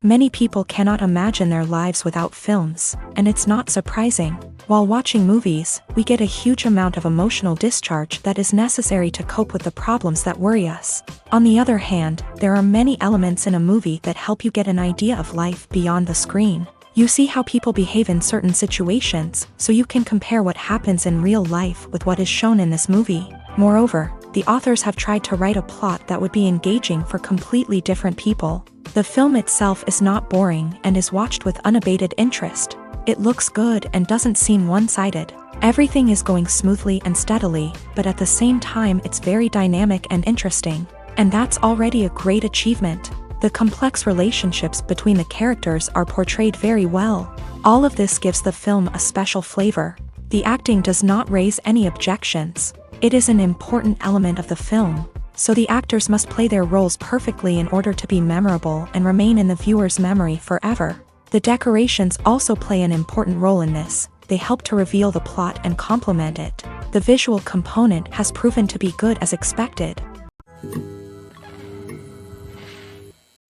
Many people cannot imagine their lives without films, and it's not surprising. While watching movies, we get a huge amount of emotional discharge that is necessary to cope with the problems that worry us. On the other hand, there are many elements in a movie that help you get an idea of life beyond the screen. You see how people behave in certain situations, so you can compare what happens in real life with what is shown in this movie. Moreover, the authors have tried to write a plot that would be engaging for completely different people. The film itself is not boring and is watched with unabated interest. It looks good and doesn't seem one-sided. Everything is going smoothly and steadily, but at the same time it's very dynamic and interesting. And that's already a great achievement. The complex relationships between the characters are portrayed very well. All of this gives the film a special flavor. The acting does not raise any objections. It is an important element of the film, so the actors must play their roles perfectly in order to be memorable and remain in the viewer's memory forever. The decorations also play an important role in this. They help to reveal the plot and complement it. The visual component has proven to be good as expected.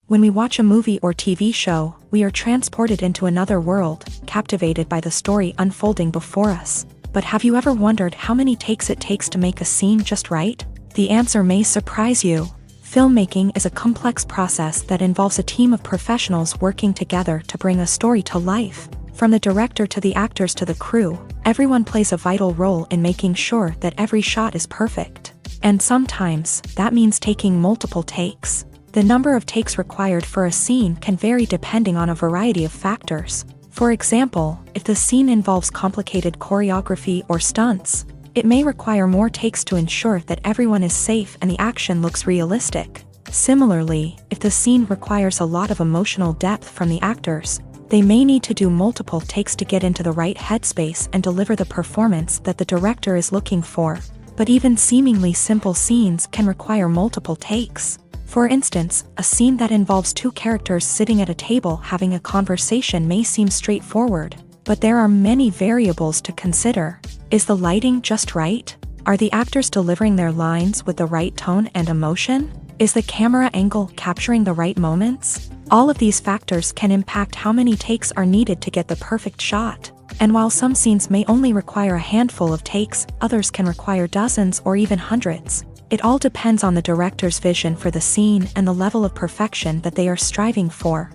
When we watch a movie or TV show, we are transported into another world, captivated by the story unfolding before us. But have you ever wondered how many takes it takes to make a scene just right? The answer may surprise you. Filmmaking is a complex process that involves a team of professionals working together to bring a story to life. From the director to the actors to the crew, everyone plays a vital role in making sure that every shot is perfect. And sometimes, that means taking multiple takes. The number of takes required for a scene can vary depending on a variety of factors. For example, if the scene involves complicated choreography or stunts, it may require more takes to ensure that everyone is safe and the action looks realistic. Similarly, if the scene requires a lot of emotional depth from the actors, they may need to do multiple takes to get into the right headspace and deliver the performance that the director is looking for. But even seemingly simple scenes can require multiple takes. For instance, a scene that involves two characters sitting at a table having a conversation may seem straightforward, but there are many variables to consider. Is the lighting just right? Are the actors delivering their lines with the right tone and emotion? Is the camera angle capturing the right moments? All of these factors can impact how many takes are needed to get the perfect shot. And while some scenes may only require a handful of takes, others can require dozens or even hundreds. It all depends on the director's vision for the scene and the level of perfection that they are striving for.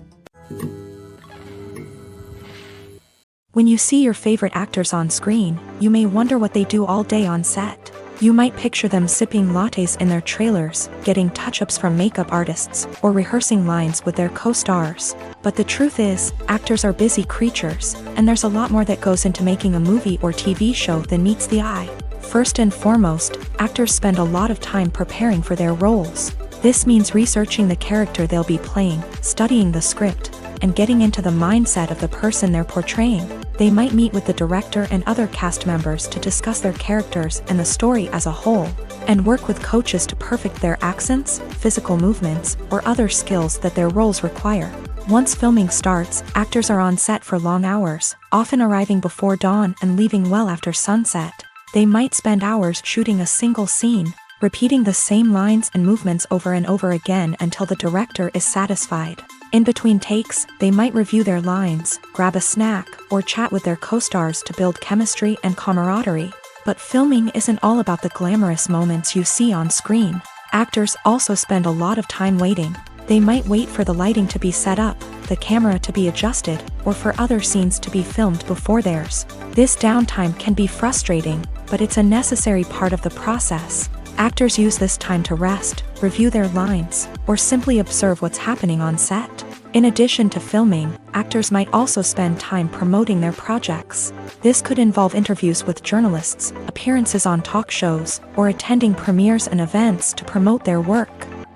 When you see your favorite actors on screen, you may wonder what they do all day on set. You might picture them sipping lattes in their trailers, getting touch-ups from makeup artists, or rehearsing lines with their co-stars. But the truth is, actors are busy creatures, and there's a lot more that goes into making a movie or TV show than meets the eye. First and foremost, actors spend a lot of time preparing for their roles. This means researching the character they'll be playing, studying the script, and getting into the mindset of the person they're portraying. They might meet with the director and other cast members to discuss their characters and the story as a whole, and work with coaches to perfect their accents, physical movements, or other skills that their roles require. Once filming starts, actors are on set for long hours, often arriving before dawn and leaving well after sunset. They might spend hours shooting a single scene, repeating the same lines and movements over and over again until the director is satisfied. In between takes, they might review their lines, grab a snack, or chat with their co-stars to build chemistry and camaraderie. But filming isn't all about the glamorous moments you see on screen. Actors also spend a lot of time waiting. They might wait for the lighting to be set up, the camera to be adjusted, or for other scenes to be filmed before theirs. This downtime can be frustrating, but it's a necessary part of the process. Actors use this time to rest, review their lines, or simply observe what's happening on set. In addition to filming, actors might also spend time promoting their projects. This could involve interviews with journalists, appearances on talk shows, or attending premieres and events to promote their work.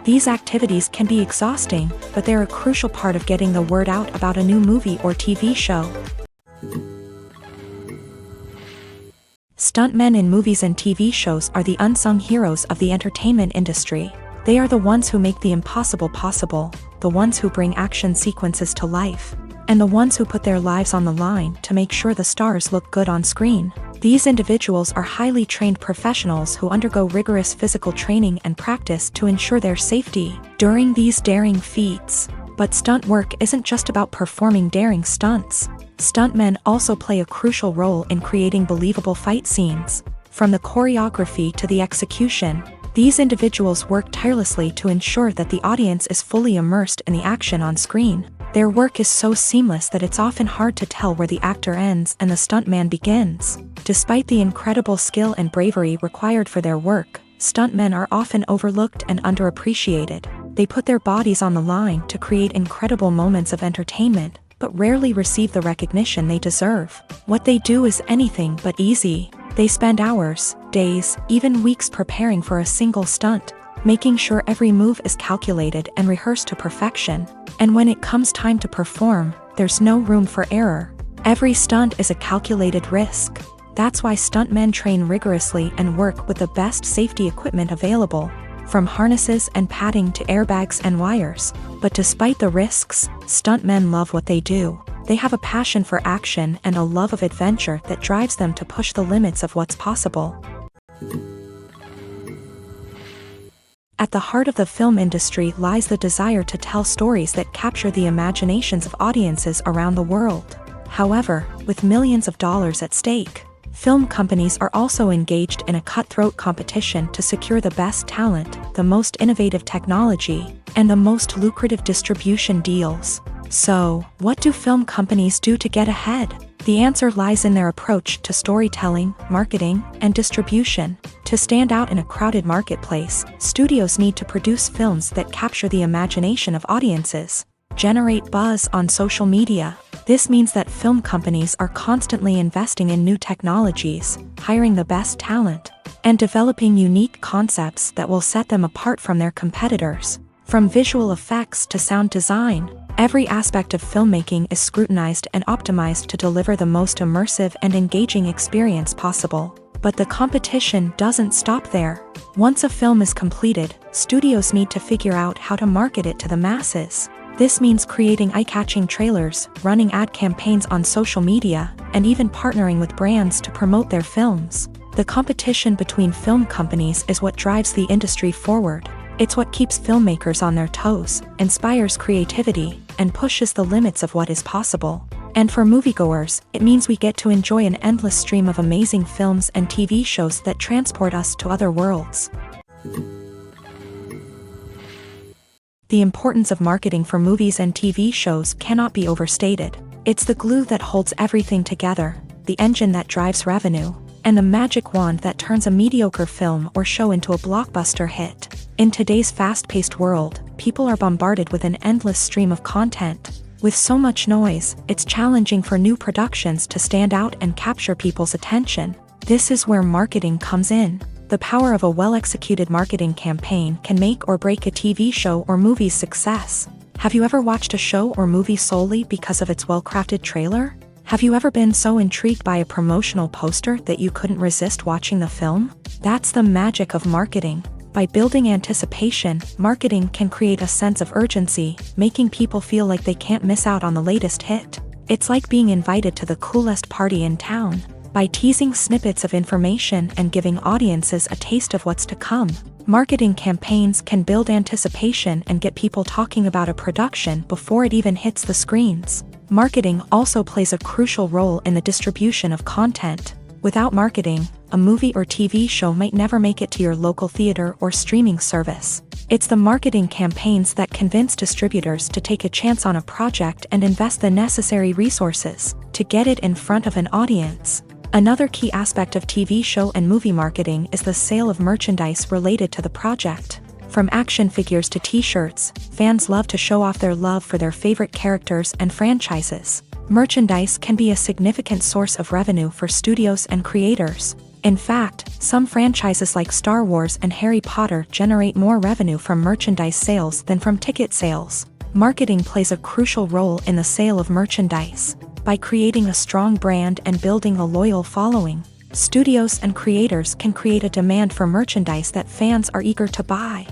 These activities can be exhausting, but they're a crucial part of getting the word out about a new movie or TV show. Stuntmen in movies and TV shows are the unsung heroes of the entertainment industry. They are the ones who make the impossible possible, the ones who bring action sequences to life, and the ones who put their lives on the line to make sure the stars look good on screen. These individuals are highly trained professionals who undergo rigorous physical training and practice to ensure their safety. During these daring feats, But stunt work isn't just about performing daring stunts. Stuntmen also play a crucial role in creating believable fight scenes. From the choreography to the execution, these individuals work tirelessly to ensure that the audience is fully immersed in the action on screen. Their work is so seamless that it's often hard to tell where the actor ends and the stuntman begins. Despite the incredible skill and bravery required for their work, stuntmen are often overlooked and underappreciated. They put their bodies on the line to create incredible moments of entertainment, but rarely receive the recognition they deserve. What they do is anything but easy. They spend hours, days, even weeks preparing for a single stunt, making sure every move is calculated and rehearsed to perfection. And when it comes time to perform, there's no room for error. Every stunt is a calculated risk. That's why stuntmen train rigorously and work with the best safety equipment available, from harnesses and padding to airbags and wires. But despite the risks, stuntmen love what they do. They have a passion for action and a love of adventure that drives them to push the limits of what's possible. At the heart of the film industry lies the desire to tell stories that capture the imaginations of audiences around the world. However, with millions of dollars at stake, film companies are also engaged in a cutthroat competition to secure the best talent, the most innovative technology, and the most lucrative distribution deals. So, what do film companies do to get ahead? The answer lies in their approach to storytelling, marketing, and distribution. To stand out in a crowded marketplace, studios need to produce films that capture the imagination of audiences, generate buzz on social media. This means that film companies are constantly investing in new technologies, hiring the best talent, and developing unique concepts that will set them apart from their competitors. From visual effects to sound design, every aspect of filmmaking is scrutinized and optimized to deliver the most immersive and engaging experience possible. But the competition doesn't stop there. Once a film is completed, studios need to figure out how to market it to the masses. This means creating eye-catching trailers, running ad campaigns on social media, and even partnering with brands to promote their films. The competition between film companies is what drives the industry forward. It's what keeps filmmakers on their toes, inspires creativity, and pushes the limits of what is possible. And for moviegoers, it means we get to enjoy an endless stream of amazing films and TV shows that transport us to other worlds. The importance of marketing for movies and TV shows cannot be overstated. It's the glue that holds everything together, the engine that drives revenue, and the magic wand that turns a mediocre film or show into a blockbuster hit. In today's fast-paced world, people are bombarded with an endless stream of content. With so much noise, it's challenging for new productions to stand out and capture people's attention. This is where marketing comes in. The power of a well-executed marketing campaign can make or break a TV show or movie's success. Have you ever watched a show or movie solely because of its well-crafted trailer? Have you ever been so intrigued by a promotional poster that you couldn't resist watching the film? That's the magic of marketing. By building anticipation, marketing can create a sense of urgency, making people feel like they can't miss out on the latest hit. It's like being invited to the coolest party in town. By teasing snippets of information and giving audiences a taste of what's to come, marketing campaigns can build anticipation and get people talking about a production before it even hits the screens. Marketing also plays a crucial role in the distribution of content. Without marketing, a movie or TV show might never make it to your local theater or streaming service. It's the marketing campaigns that convince distributors to take a chance on a project and invest the necessary resources to get it in front of an audience. Another key aspect of TV show and movie marketing is the sale of merchandise related to the project. From action figures to t-shirts, fans love to show off their love for their favorite characters and franchises. Merchandise can be a significant source of revenue for studios and creators. In fact, some franchises like Star Wars and Harry Potter generate more revenue from merchandise sales than from ticket sales. Marketing plays a crucial role in the sale of merchandise. By creating a strong brand and building a loyal following, studios and creators can create a demand for merchandise that fans are eager to buy.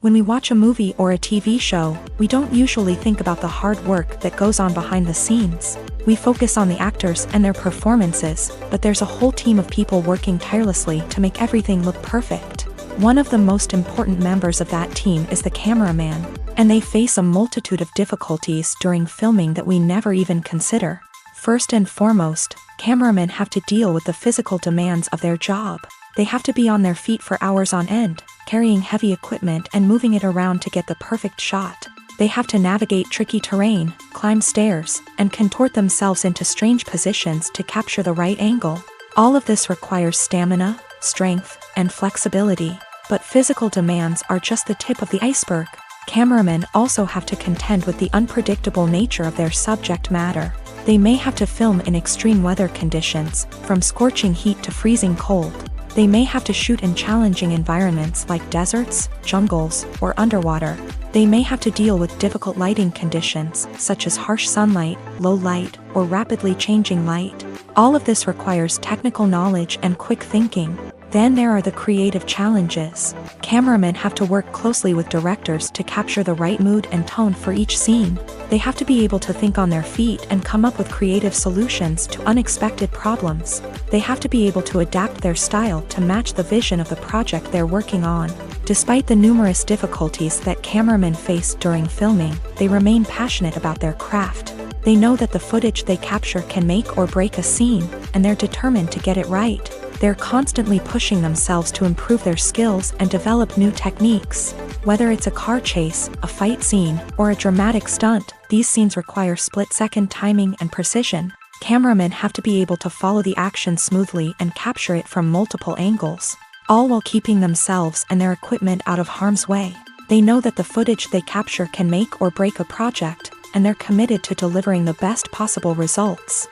When we watch a movie or a TV show, we don't usually think about the hard work that goes on behind the scenes. We focus on the actors and their performances, but there's a whole team of people working tirelessly to make everything look perfect. One of the most important members of that team is the cameraman, and they face a multitude of difficulties during filming that we never even consider. First and foremost, cameramen have to deal with the physical demands of their job. They have to be on their feet for hours on end, carrying heavy equipment and moving it around to get the perfect shot. They have to navigate tricky terrain, climb stairs, and contort themselves into strange positions to capture the right angle. All of this requires stamina, strength, and flexibility. But physical demands are just the tip of the iceberg. Cameramen also have to contend with the unpredictable nature of their subject matter. They may have to film in extreme weather conditions, from scorching heat to freezing cold. They may have to shoot in challenging environments like deserts, jungles, or underwater. They may have to deal with difficult lighting conditions, such as harsh sunlight, low light, or rapidly changing light. All of this requires technical knowledge and quick thinking. Then there are the creative challenges. Cameramen have to work closely with directors to capture the right mood and tone for each scene. They have to be able to think on their feet and come up with creative solutions to unexpected problems. They have to be able to adapt their style to match the vision of the project they're working on. Despite the numerous difficulties that cameramen face during filming, they remain passionate about their craft. They know that the footage they capture can make or break a scene, and they're determined to get it right. They're constantly pushing themselves to improve their skills and develop new techniques. Whether it's a car chase, a fight scene, or a dramatic stunt, these scenes require split-second timing and precision. Cameramen have to be able to follow the action smoothly and capture it from multiple angles, all while keeping themselves and their equipment out of harm's way. They know that the footage they capture can make or break a project, and they're committed to delivering the best possible results.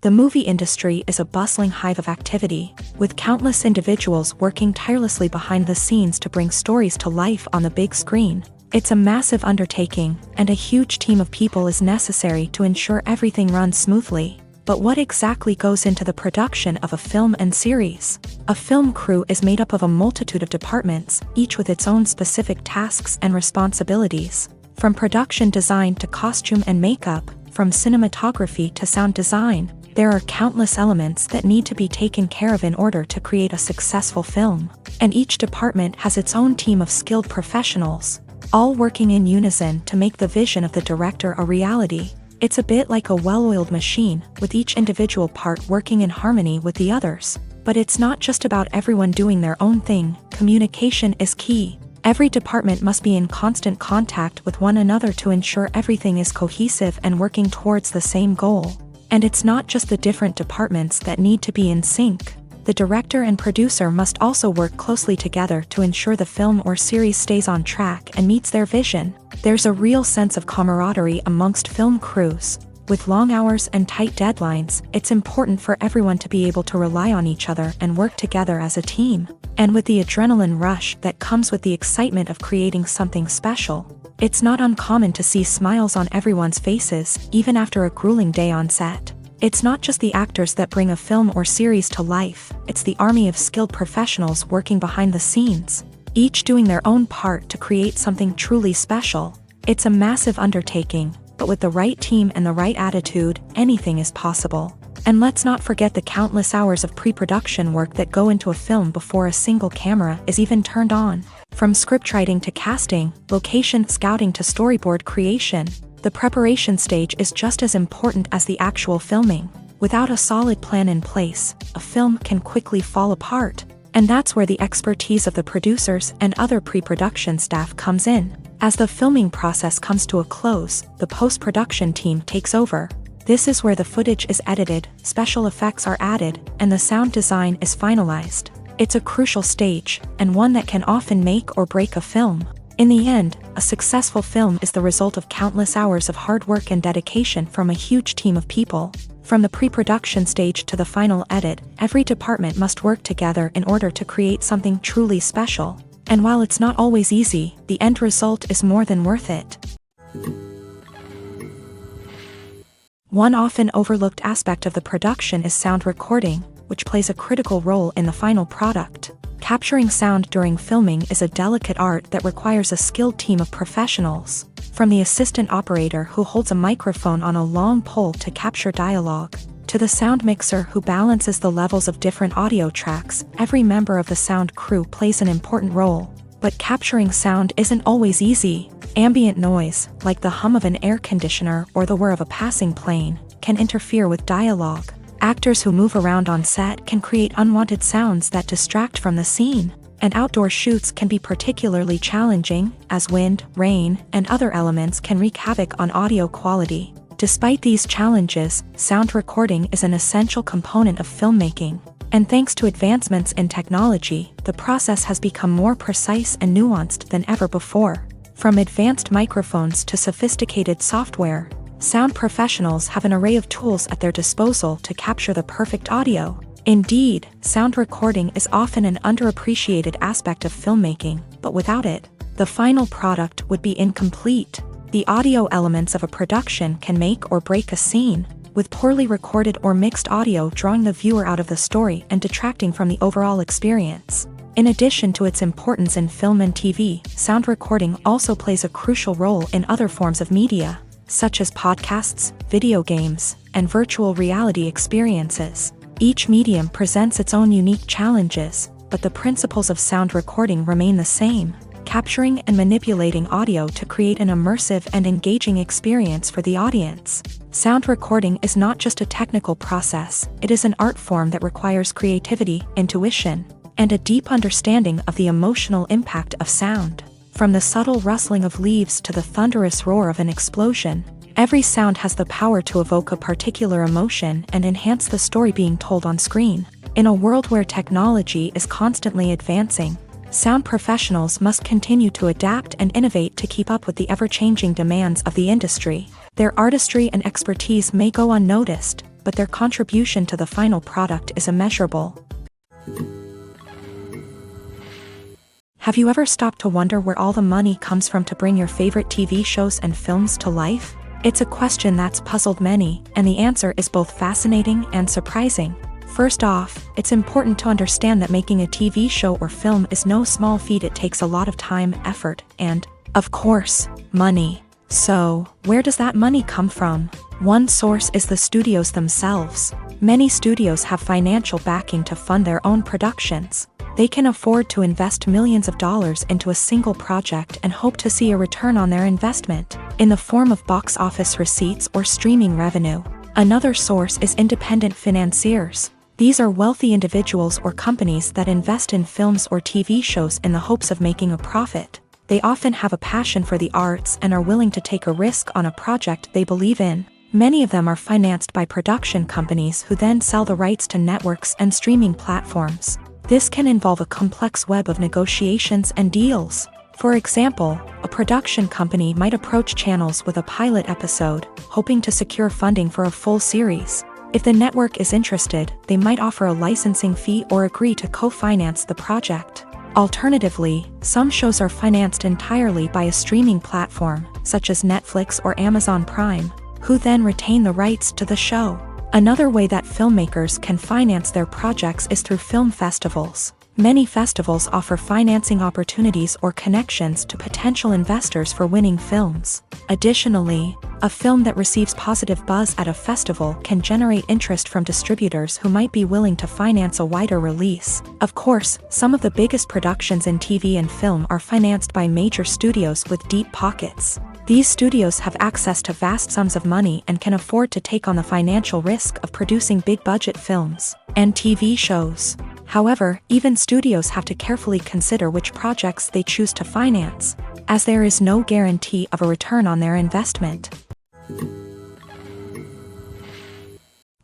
The movie industry is a bustling hive of activity, with countless individuals working tirelessly behind the scenes to bring stories to life on the big screen. It's a massive undertaking, and a huge team of people is necessary to ensure everything runs smoothly. But what exactly goes into the production of a film and series? A film crew is made up of a multitude of departments, each with its own specific tasks and responsibilities. From production design to costume and makeup, from cinematography to sound design, there are countless elements that need to be taken care of in order to create a successful film. And each department has its own team of skilled professionals, all working in unison to make the vision of the director a reality. It's a bit like a well-oiled machine, with each individual part working in harmony with the others. But it's not just about everyone doing their own thing. Communication is key. Every department must be in constant contact with one another to ensure everything is cohesive and working towards the same goal. And it's not just the different departments that need to be in sync. The director and producer must also work closely together to ensure the film or series stays on track and meets their vision. There's a real sense of camaraderie amongst film crews. With long hours and tight deadlines, it's important for everyone to be able to rely on each other and work together as a team. And with the adrenaline rush that comes with the excitement of creating something special, it's not uncommon to see smiles on everyone's faces, even after a grueling day on set. It's not just the actors that bring a film or series to life, it's the army of skilled professionals working behind the scenes, each doing their own part to create something truly special. It's a massive undertaking, but with the right team and the right attitude, anything is possible. And let's not forget the countless hours of pre-production work that go into a film before a single camera is even turned on. From scriptwriting to casting, location scouting to storyboard creation, the preparation stage is just as important as the actual filming. Without a solid plan in place, a film can quickly fall apart. And that's where the expertise of the producers and other pre-production staff comes in. As the filming process comes to a close, the post-production team takes over. This is where the footage is edited, special effects are added, and the sound design is finalized. It's a crucial stage, and one that can often make or break a film. In the end, a successful film is the result of countless hours of hard work and dedication from a huge team of people. From the pre-production stage to the final edit, every department must work together in order to create something truly special. And while it's not always easy, the end result is more than worth it. One often overlooked aspect of the production is sound recording, which plays a critical role in the final product. Capturing sound during filming is a delicate art that requires a skilled team of professionals. From the assistant operator who holds a microphone on a long pole to capture dialogue, To the sound mixer who balances the levels of different audio tracks, every member of the sound crew plays an important role. But capturing sound isn't always easy. Ambient noise, like the hum of an air conditioner or the whir of a passing plane, can interfere with dialogue. Actors who move around on set can create unwanted sounds that distract from the scene. And outdoor shoots can be particularly challenging, as wind, rain, and other elements can wreak havoc on audio quality. Despite these challenges, sound recording is an essential component of filmmaking. And thanks to advancements in technology, the process has become more precise and nuanced than ever before. From advanced microphones to sophisticated software, sound professionals have an array of tools at their disposal to capture the perfect audio. Indeed, sound recording is often an underappreciated aspect of filmmaking, but without it, the final product would be incomplete. The audio elements of a production can make or break a scene, with poorly recorded or mixed audio drawing the viewer out of the story and detracting from the overall experience. In addition to its importance in film and TV, sound recording also plays a crucial role in other forms of media, such as podcasts, video games, and virtual reality experiences. Each medium presents its own unique challenges, but the principles of sound recording remain the same: capturing and manipulating audio to create an immersive and engaging experience for the audience. Sound recording is not just a technical process, it is an art form that requires creativity, intuition, and a deep understanding of the emotional impact of sound. From the subtle rustling of leaves to the thunderous roar of an explosion, every sound has the power to evoke a particular emotion and enhance the story being told on screen. In a world where technology is constantly advancing, sound professionals must continue to adapt and innovate to keep up with the ever-changing demands of the industry. Their artistry and expertise may go unnoticed, but their contribution to the final product is immeasurable. Have you ever stopped to wonder where all the money comes from to bring your favorite TV shows and films to life? It's a question that's puzzled many, and the answer is both fascinating and surprising. First off, it's important to understand that making a TV show or film is no small feat. It takes a lot of time, effort, and, of course, money. So, where does that money come from? One source is the studios themselves. Many studios have financial backing to fund their own productions. They can afford to invest millions of dollars into a single project and hope to see a return on their investment, in the form of box office receipts or streaming revenue. Another source is independent financiers. These are wealthy individuals or companies that invest in films or TV shows in the hopes of making a profit. They often have a passion for the arts and are willing to take a risk on a project they believe in. Many of them are financed by production companies who then sell the rights to networks and streaming platforms. This can involve a complex web of negotiations and deals. For example, a production company might approach channels with a pilot episode, hoping to secure funding for a full series. If the network is interested, they might offer a licensing fee or agree to co-finance the project. Alternatively, some shows are financed entirely by a streaming platform, such as Netflix or Amazon Prime, who then retain the rights to the show. Another way that filmmakers can finance their projects is through film festivals. Many festivals offer financing opportunities or connections to potential investors for winning films. Additionally, a film that receives positive buzz at a festival can generate interest from distributors who might be willing to finance a wider release. Of course, some of the biggest productions in TV and film are financed by major studios with deep pockets. These studios have access to vast sums of money and can afford to take on the financial risk of producing big-budget films and TV shows. However, even studios have to carefully consider which projects they choose to finance, as there is no guarantee of a return on their investment.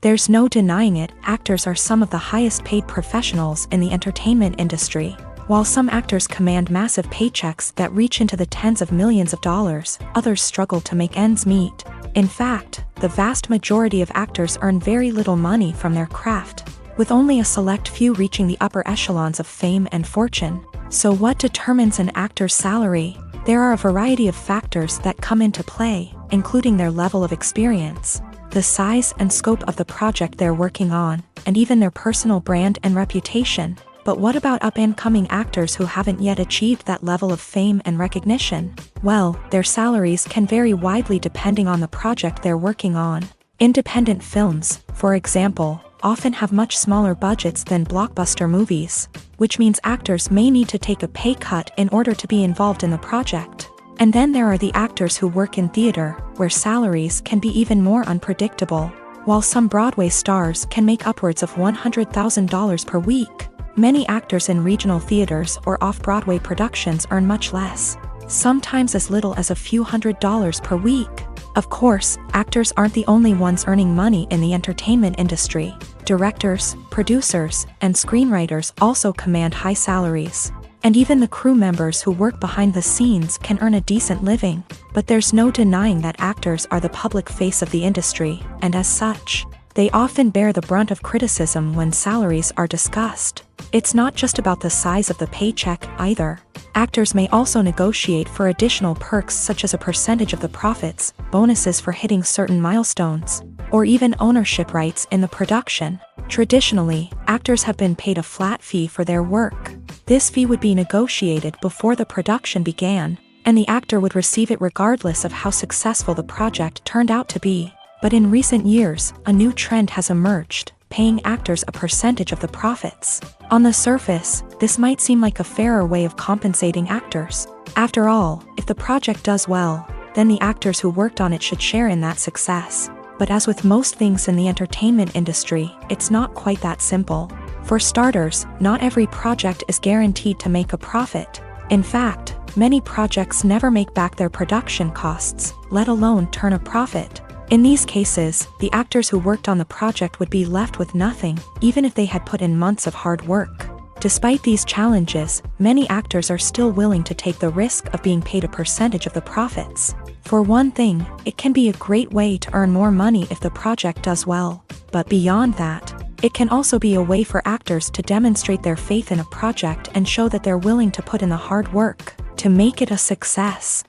There's no denying it, actors are some of the highest-paid professionals in the entertainment industry. While some actors command massive paychecks that reach into the tens of millions of dollars, others struggle to make ends meet. In fact, the vast majority of actors earn very little money from their craft, with only a select few reaching the upper echelons of fame and fortune. So what determines an actor's salary? There are a variety of factors that come into play, including their level of experience, the size and scope of the project they're working on, and even their personal brand and reputation. But what about up-and-coming actors who haven't yet achieved that level of fame and recognition? Well, their salaries can vary widely depending on the project they're working on. Independent films, for example, often have much smaller budgets than blockbuster movies, which means actors may need to take a pay cut in order to be involved in the project. And then there are the actors who work in theater, where salaries can be even more unpredictable. While some Broadway stars can make upwards of $100,000 per week, many actors in regional theaters or off-Broadway productions earn much less, sometimes as little as a few $100s per week. Of course, actors aren't the only ones earning money in the entertainment industry. Directors, producers, and screenwriters also command high salaries. And even the crew members who work behind the scenes can earn a decent living. But there's no denying that actors are the public face of the industry, and as such, they often bear the brunt of criticism when salaries are discussed. It's not just about the size of the paycheck, either. Actors may also negotiate for additional perks such as a percentage of the profits, bonuses for hitting certain milestones, or even ownership rights in the production. Traditionally, actors have been paid a flat fee for their work. This fee would be negotiated before the production began, and the actor would receive it regardless of how successful the project turned out to be. But in recent years, a new trend has emerged, paying actors a percentage of the profits. On the surface, this might seem like a fairer way of compensating actors. After all, if the project does well, then the actors who worked on it should share in that success. But as with most things in the entertainment industry, it's not quite that simple. For starters, not every project is guaranteed to make a profit. In fact, many projects never make back their production costs, let alone turn a profit. In these cases, the actors who worked on the project would be left with nothing, even if they had put in months of hard work. Despite these challenges, many actors are still willing to take the risk of being paid a percentage of the profits. For one thing, it can be a great way to earn more money if the project does well. But beyond that, it can also be a way for actors to demonstrate their faith in a project and show that they're willing to put in the hard work to make it a success.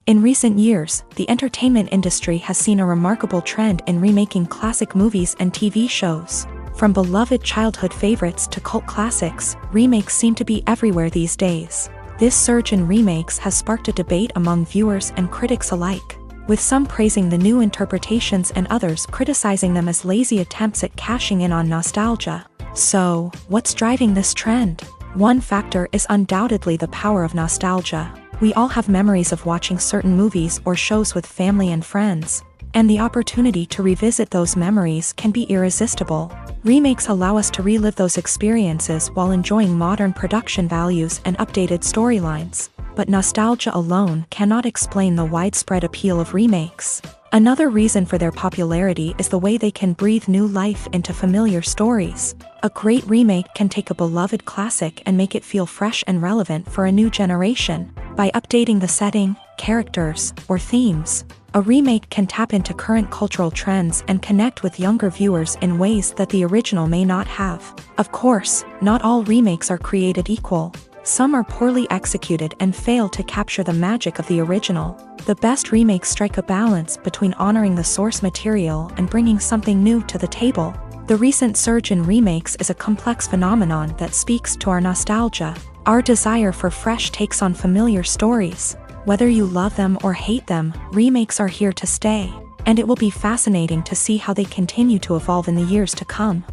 In recent years, the entertainment industry has seen a remarkable trend in remaking classic movies and TV shows. From beloved childhood favorites to cult classics, remakes seem to be everywhere these days. This surge in remakes has sparked a debate among viewers and critics alike, with some praising the new interpretations and others criticizing them as lazy attempts at cashing in on nostalgia. So, what's driving this trend? One factor is undoubtedly the power of nostalgia. We all have memories of watching certain movies or shows with family and friends, and the opportunity to revisit those memories can be irresistible. Remakes allow us to relive those experiences while enjoying modern production values and updated storylines. But nostalgia alone cannot explain the widespread appeal of remakes. Another reason for their popularity is the way they can breathe new life into familiar stories. A great remake can take a beloved classic and make it feel fresh and relevant for a new generation. By updating the setting, characters, or themes, a remake can tap into current cultural trends and connect with younger viewers in ways that the original may not have. Of course, not all remakes are created equal. Some are poorly executed and fail to capture the magic of the original. The best remakes strike a balance between honoring the source material and bringing something new to the table. The recent surge in remakes is a complex phenomenon that speaks to our nostalgia, our desire for fresh takes on familiar stories. Whether you love them or hate them, remakes are here to stay, and it will be fascinating to see how they continue to evolve in the years to come.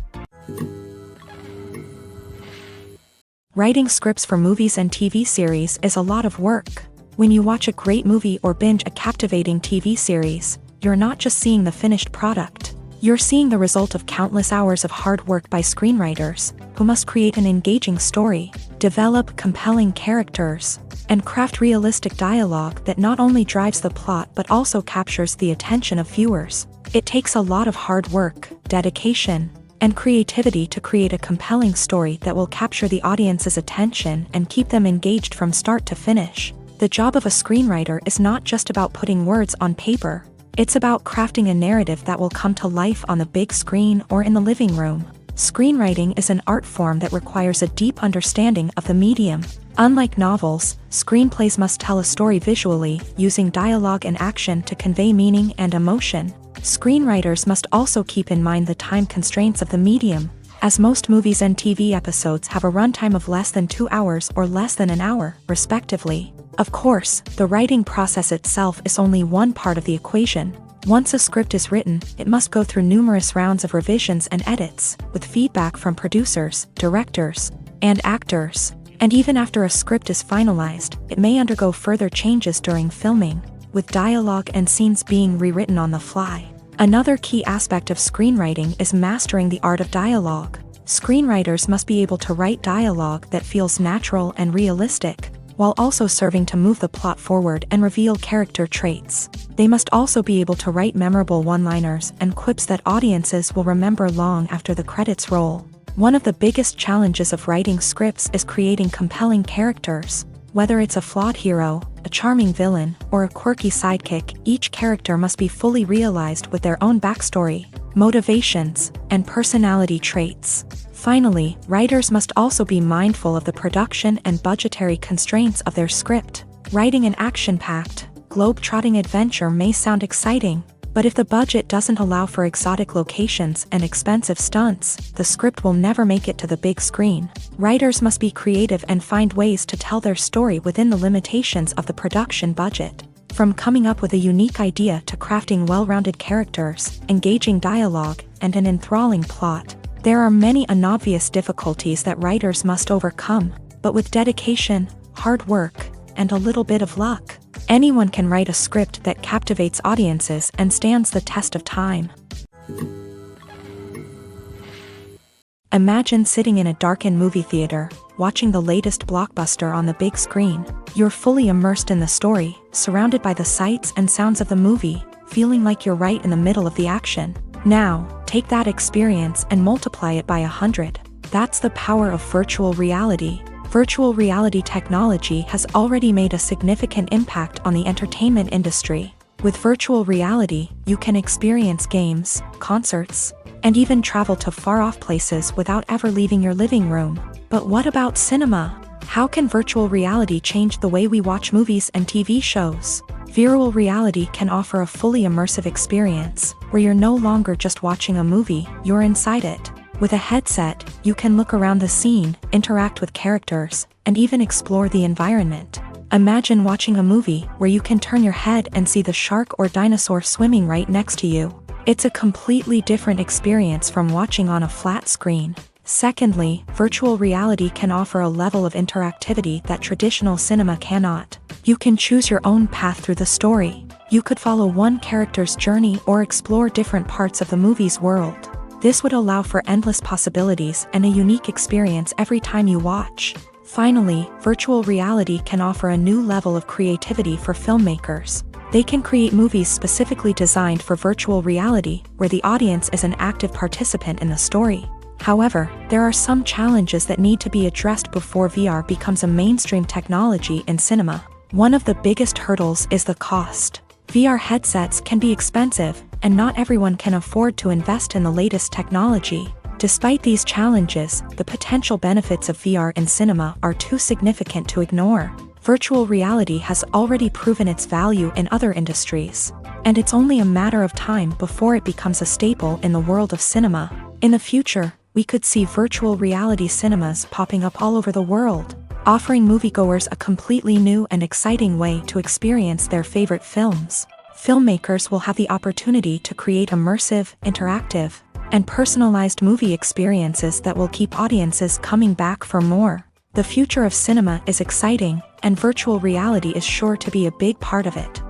Writing scripts for movies and TV series is a lot of work. When you watch a great movie or binge a captivating TV series, you're not just seeing the finished product. You're seeing the result of countless hours of hard work by screenwriters, who must create an engaging story, develop compelling characters, and craft realistic dialogue that not only drives the plot but also captures the attention of viewers. It takes a lot of hard work, dedication, and creativity to create a compelling story that will capture the audience's attention and keep them engaged from start to finish. The job of a screenwriter is not just about putting words on paper. It's about crafting a narrative that will come to life on the big screen or in the living room. Screenwriting is an art form that requires a deep understanding of the medium. Unlike novels, screenplays must tell a story visually, using dialogue and action to convey meaning and emotion. Screenwriters must also keep in mind the time constraints of the medium, as most movies and TV episodes have a runtime of less than 2 hours or less than an hour, respectively. Of course, the writing process itself is only one part of the equation. Once a script is written, it must go through numerous rounds of revisions and edits, with feedback from producers, directors, and actors. And even after a script is finalized, it may undergo further changes during filming, with dialogue and scenes being rewritten on the fly. Another key aspect of screenwriting is mastering the art of dialogue. Screenwriters must be able to write dialogue that feels natural and realistic, while also serving to move the plot forward and reveal character traits. They must also be able to write memorable one-liners and quips that audiences will remember long after the credits roll. One of the biggest challenges of writing scripts is creating compelling characters. Whether it's a flawed hero, a charming villain, or a quirky sidekick, each character must be fully realized with their own backstory, motivations, and personality traits. Finally, writers must also be mindful of the production and budgetary constraints of their script. Writing an action-packed, globe-trotting adventure may sound exciting, but if the budget doesn't allow for exotic locations and expensive stunts, the script will never make it to the big screen. Writers must be creative and find ways to tell their story within the limitations of the production budget. From coming up with a unique idea to crafting well-rounded characters, engaging dialogue, and an enthralling plot, there are many unobvious difficulties that writers must overcome, but with dedication, hard work, and a little bit of luck, anyone can write a script that captivates audiences and stands the test of time. Imagine sitting in a darkened movie theater, watching the latest blockbuster on the big screen. You're fully immersed in the story, surrounded by the sights and sounds of the movie, feeling like you're right in the middle of the action. Now, take that experience and multiply it by 100. That's the power of virtual reality. Virtual reality technology has already made a significant impact on the entertainment industry. With virtual reality, you can experience games, concerts, and even travel to far-off places without ever leaving your living room. But what about cinema? How can virtual reality change the way we watch movies and TV shows? Virtual reality can offer a fully immersive experience, where you're no longer just watching a movie, you're inside it. With a headset, you can look around the scene, interact with characters, and even explore the environment. Imagine watching a movie where you can turn your head and see the shark or dinosaur swimming right next to you. It's a completely different experience from watching on a flat screen. Secondly, virtual reality can offer a level of interactivity that traditional cinema cannot. You can choose your own path through the story. You could follow one character's journey or explore different parts of the movie's world. This would allow for endless possibilities and a unique experience every time you watch. Finally, virtual reality can offer a new level of creativity for filmmakers. They can create movies specifically designed for virtual reality, where the audience is an active participant in the story. However, there are some challenges that need to be addressed before VR becomes a mainstream technology in cinema. One of the biggest hurdles is the cost. VR headsets can be expensive, and not everyone can afford to invest in the latest technology. Despite these challenges, the potential benefits of VR in cinema are too significant to ignore. Virtual reality has already proven its value in other industries, and it's only a matter of time before it becomes a staple in the world of cinema. In the future, we could see virtual reality cinemas popping up all over the world, offering moviegoers a completely new and exciting way to experience their favorite films. Filmmakers will have the opportunity to create immersive, interactive, and personalized movie experiences that will keep audiences coming back for more. The future of cinema is exciting, and virtual reality is sure to be a big part of it.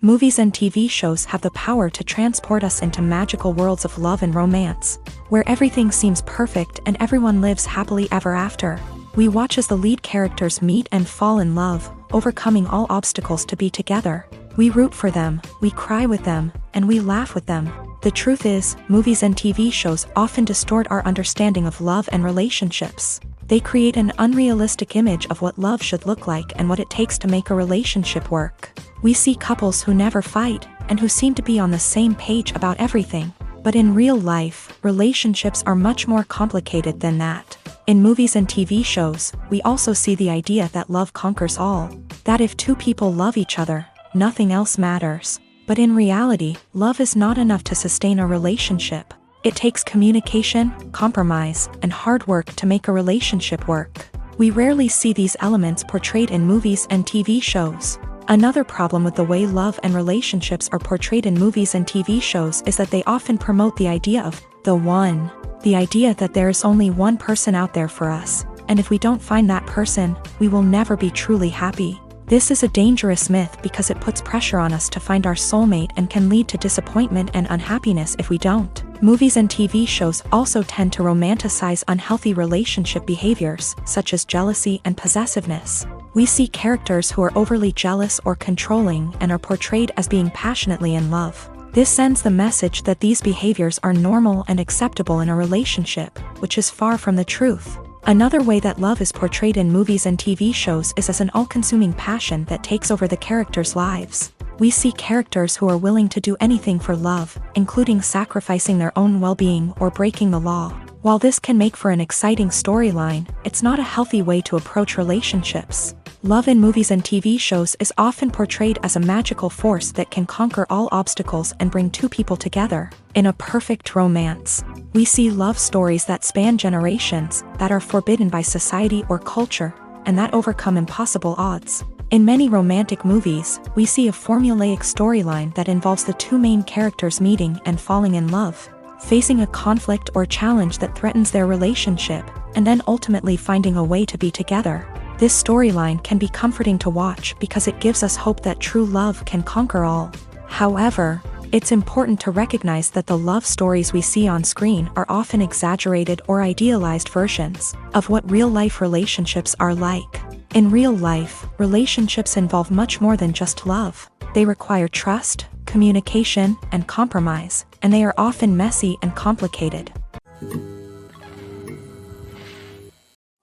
Movies and TV shows have the power to transport us into magical worlds of love and romance, where everything seems perfect and everyone lives happily ever after. We watch as the lead characters meet and fall in love, overcoming all obstacles to be together. We root for them, we cry with them, and we laugh with them. The truth is, movies and TV shows often distort our understanding of love and relationships. They create an unrealistic image of what love should look like and what it takes to make a relationship work. We see couples who never fight, and who seem to be on the same page about everything. But in real life, relationships are much more complicated than that. In movies and TV shows, we also see the idea that love conquers all. That if two people love each other, nothing else matters. But in reality, love is not enough to sustain a relationship. It takes communication, compromise, and hard work to make a relationship work. We rarely see these elements portrayed in movies and TV shows. Another problem with the way love and relationships are portrayed in movies and TV shows is that they often promote the idea of the one. The idea that there is only one person out there for us, and if we don't find that person, we will never be truly happy. This is a dangerous myth because it puts pressure on us to find our soulmate and can lead to disappointment and unhappiness if we don't. Movies and TV shows also tend to romanticize unhealthy relationship behaviors, such as jealousy and possessiveness. We see characters who are overly jealous or controlling and are portrayed as being passionately in love. This sends the message that these behaviors are normal and acceptable in a relationship, which is far from the truth. Another way that love is portrayed in movies and TV shows is as an all-consuming passion that takes over the characters' lives. We see characters who are willing to do anything for love, including sacrificing their own well-being or breaking the law. While this can make for an exciting storyline, it's not a healthy way to approach relationships. Love in movies and TV shows is often portrayed as a magical force that can conquer all obstacles and bring two people together. In a perfect romance, we see love stories that span generations, that are forbidden by society or culture, and that overcome impossible odds. In many romantic movies, we see a formulaic storyline that involves the two main characters meeting and falling in love, facing a conflict or challenge that threatens their relationship, and then ultimately finding a way to be together. This storyline can be comforting to watch because it gives us hope that true love can conquer all. However, it's important to recognize that the love stories we see on screen are often exaggerated or idealized versions of what real-life relationships are like. In real life, relationships involve much more than just love. They require trust, communication, and compromise, and they are often messy and complicated.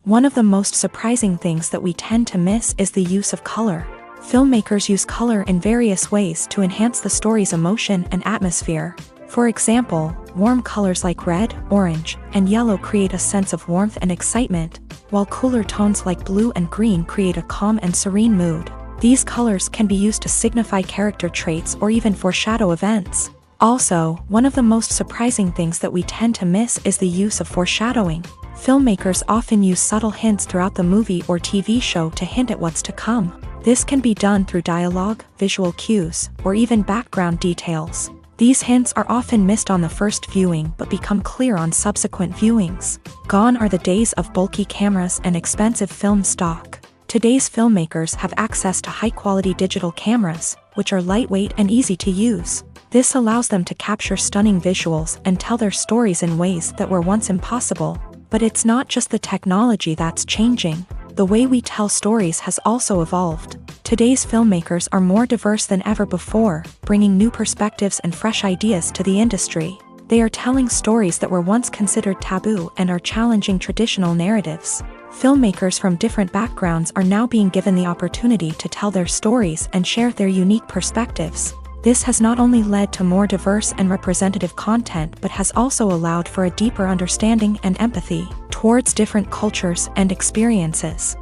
One of the most surprising things that we tend to miss is the use of color. Filmmakers use color in various ways to enhance the story's emotion and atmosphere. For example, warm colors like red, orange, and yellow create a sense of warmth and excitement, while cooler tones like blue and green create a calm and serene mood. These colors can be used to signify character traits or even foreshadow events. Also, one of the most surprising things that we tend to miss is the use of foreshadowing. Filmmakers often use subtle hints throughout the movie or TV show to hint at what's to come. This can be done through dialogue, visual cues, or even background details. These hints are often missed on the first viewing but become clear on subsequent viewings. Gone are the days of bulky cameras and expensive film stock. Today's filmmakers have access to high-quality digital cameras, which are lightweight and easy to use. This allows them to capture stunning visuals and tell their stories in ways that were once impossible. But it's not just the technology that's changing. The way we tell stories has also evolved. Today's filmmakers are more diverse than ever before, bringing new perspectives and fresh ideas to the industry. They are telling stories that were once considered taboo and are challenging traditional narratives. Filmmakers from different backgrounds are now being given the opportunity to tell their stories and share their unique perspectives. This has not only led to more diverse and representative content but has also allowed for a deeper understanding and empathy towards different cultures and experiences.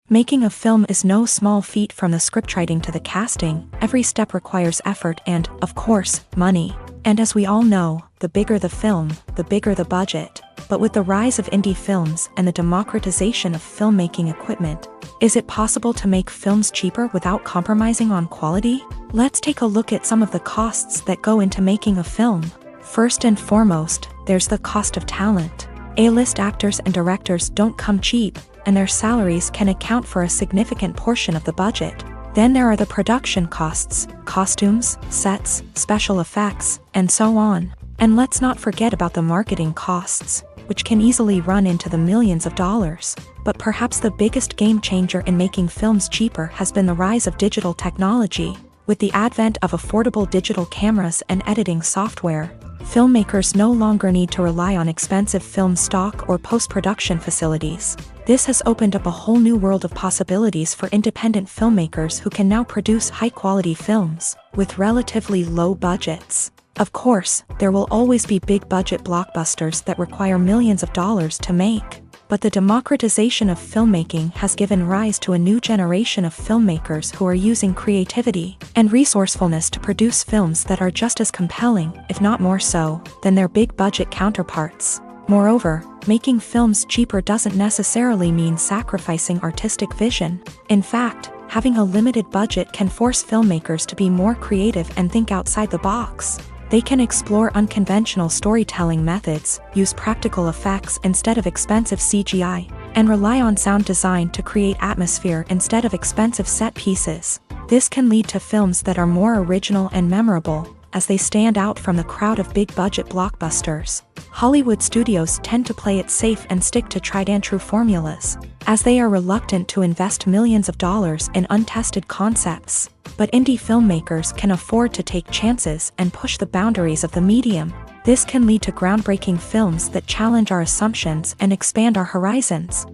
Making a film is no small feat. From the scriptwriting to the casting, every step requires effort and, of course, money. And as we all know, the bigger the film, the bigger the budget. But with the rise of indie films and the democratization of filmmaking equipment, is it possible to make films cheaper without compromising on quality? Let's take a look at some of the costs that go into making a film. First and foremost, there's the cost of talent. A-list actors and directors don't come cheap, and their salaries can account for a significant portion of the budget. Then there are the production costs, costumes, sets, special effects, and so on. And let's not forget about the marketing costs, which can easily run into the millions of dollars. But perhaps the biggest game changer in making films cheaper has been the rise of digital technology. With the advent of affordable digital cameras and editing software, filmmakers no longer need to rely on expensive film stock or post-production facilities. This has opened up a whole new world of possibilities for independent filmmakers who can now produce high-quality films with relatively low budgets. Of course, there will always be big-budget blockbusters that require millions of dollars to make. But the democratization of filmmaking has given rise to a new generation of filmmakers who are using creativity and resourcefulness to produce films that are just as compelling, if not more so, than their big-budget counterparts. Moreover, making films cheaper doesn't necessarily mean sacrificing artistic vision. In fact, having a limited budget can force filmmakers to be more creative and think outside the box. They can explore unconventional storytelling methods, use practical effects instead of expensive CGI, and rely on sound design to create atmosphere instead of expensive set pieces. This can lead to films that are more original and memorable, as they stand out from the crowd of big-budget blockbusters. Hollywood studios tend to play it safe and stick to tried-and-true formulas, as they are reluctant to invest millions of dollars in untested concepts. But indie filmmakers can afford to take chances and push the boundaries of the medium. This can lead to groundbreaking films that challenge our assumptions and expand our horizons.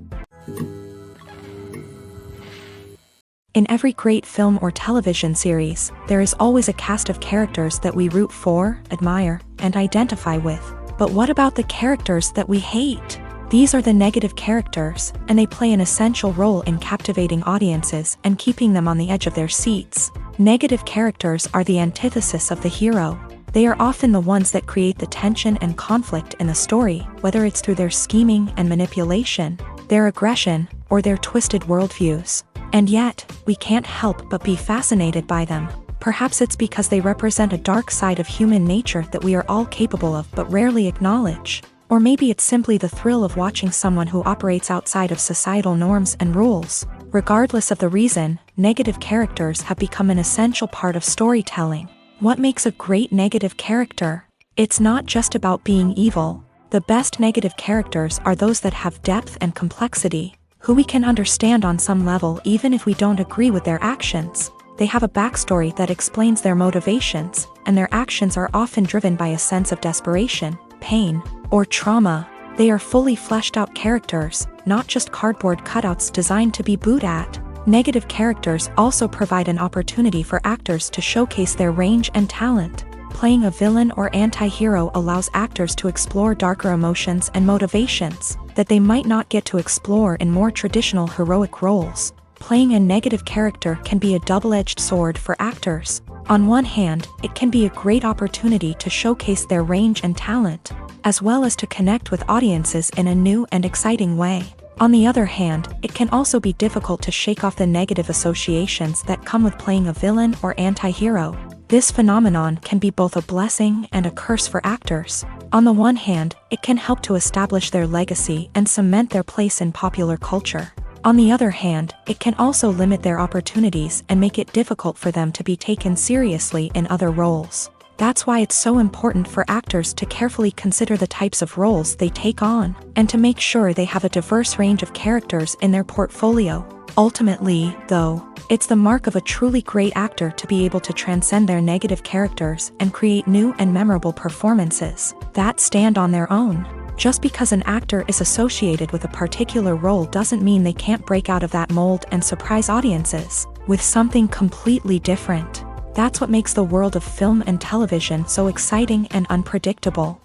In every great film or television series, there is always a cast of characters that we root for, admire, and identify with. But what about the characters that we hate? These are the negative characters, and they play an essential role in captivating audiences and keeping them on the edge of their seats. Negative characters are the antithesis of the hero. They are often the ones that create the tension and conflict in the story, whether it's through their scheming and manipulation, their aggression, or their twisted worldviews. And yet, we can't help but be fascinated by them. Perhaps it's because they represent a dark side of human nature that we are all capable of but rarely acknowledge. Or maybe it's simply the thrill of watching someone who operates outside of societal norms and rules. Regardless of the reason, negative characters have become an essential part of storytelling. What makes a great negative character? It's not just about being evil. The best negative characters are those that have depth and complexity, who we can understand on some level even if we don't agree with their actions. They have a backstory that explains their motivations, and their actions are often driven by a sense of desperation, pain, or trauma. They are fully fleshed out characters, not just cardboard cutouts designed to be booed at. Negative characters also provide an opportunity for actors to showcase their range and talent. Playing a villain or anti-hero allows actors to explore darker emotions and motivations that they might not get to explore in more traditional heroic roles. Playing a negative character can be a double-edged sword for actors. On one hand, it can be a great opportunity to showcase their range and talent, as well as to connect with audiences in a new and exciting way. On the other hand, it can also be difficult to shake off the negative associations that come with playing a villain or anti-hero. This phenomenon can be both a blessing and a curse for actors. On the one hand, it can help to establish their legacy and cement their place in popular culture. On the other hand, it can also limit their opportunities and make it difficult for them to be taken seriously in other roles. That's why it's so important for actors to carefully consider the types of roles they take on, and to make sure they have a diverse range of characters in their portfolio. Ultimately, though, it's the mark of a truly great actor to be able to transcend their negative characters and create new and memorable performances that stand on their own. Just because an actor is associated with a particular role doesn't mean they can't break out of that mold and surprise audiences with something completely different. That's what makes the world of film and television so exciting and unpredictable.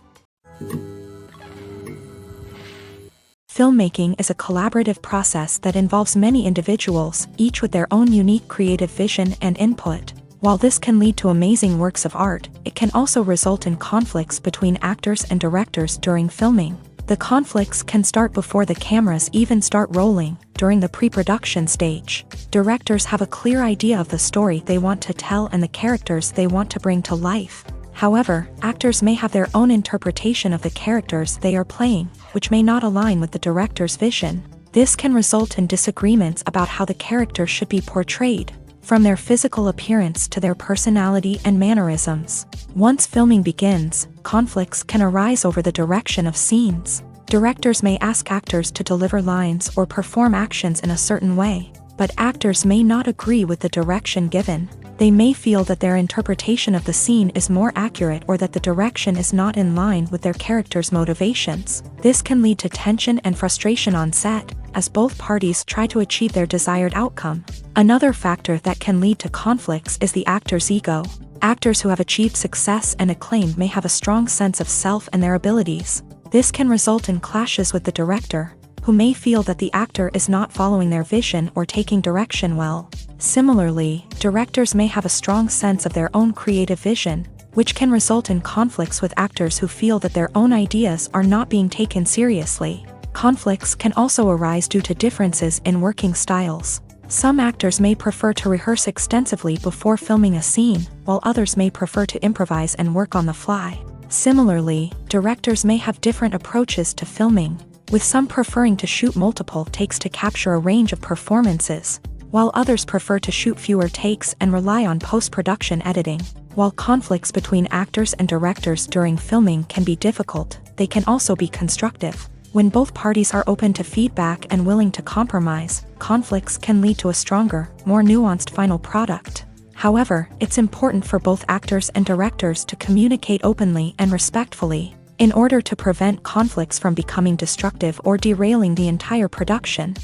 Filmmaking is a collaborative process that involves many individuals, each with their own unique creative vision and input. While this can lead to amazing works of art, it can also result in conflicts between actors and directors during filming. The conflicts can start before the cameras even start rolling, during the pre-production stage. Directors have a clear idea of the story they want to tell and the characters they want to bring to life. However, actors may have their own interpretation of the characters they are playing, which may not align with the director's vision. This can result in disagreements about how the character should be portrayed, from their physical appearance to their personality and mannerisms. Once filming begins, conflicts can arise over the direction of scenes. Directors may ask actors to deliver lines or perform actions in a certain way, but actors may not agree with the direction given. They may feel that their interpretation of the scene is more accurate or that the direction is not in line with their character's motivations. This can lead to tension and frustration on set, as both parties try to achieve their desired outcome. Another factor that can lead to conflicts is the actor's ego. Actors who have achieved success and acclaim may have a strong sense of self and their abilities. This can result in clashes with the director, who may feel that the actor is not following their vision or taking direction well. Similarly, directors may have a strong sense of their own creative vision, which can result in conflicts with actors who feel that their own ideas are not being taken seriously. Conflicts can also arise due to differences in working styles. Some actors may prefer to rehearse extensively before filming a scene, while others may prefer to improvise and work on the fly. Similarly, directors may have different approaches to filming, with some preferring to shoot multiple takes to capture a range of performances, while others prefer to shoot fewer takes and rely on post-production editing. While conflicts between actors and directors during filming can be difficult, they can also be constructive. When both parties are open to feedback and willing to compromise, conflicts can lead to a stronger, more nuanced final product. However, it's important for both actors and directors to communicate openly and respectfully, in order to prevent conflicts from becoming destructive or derailing the entire production.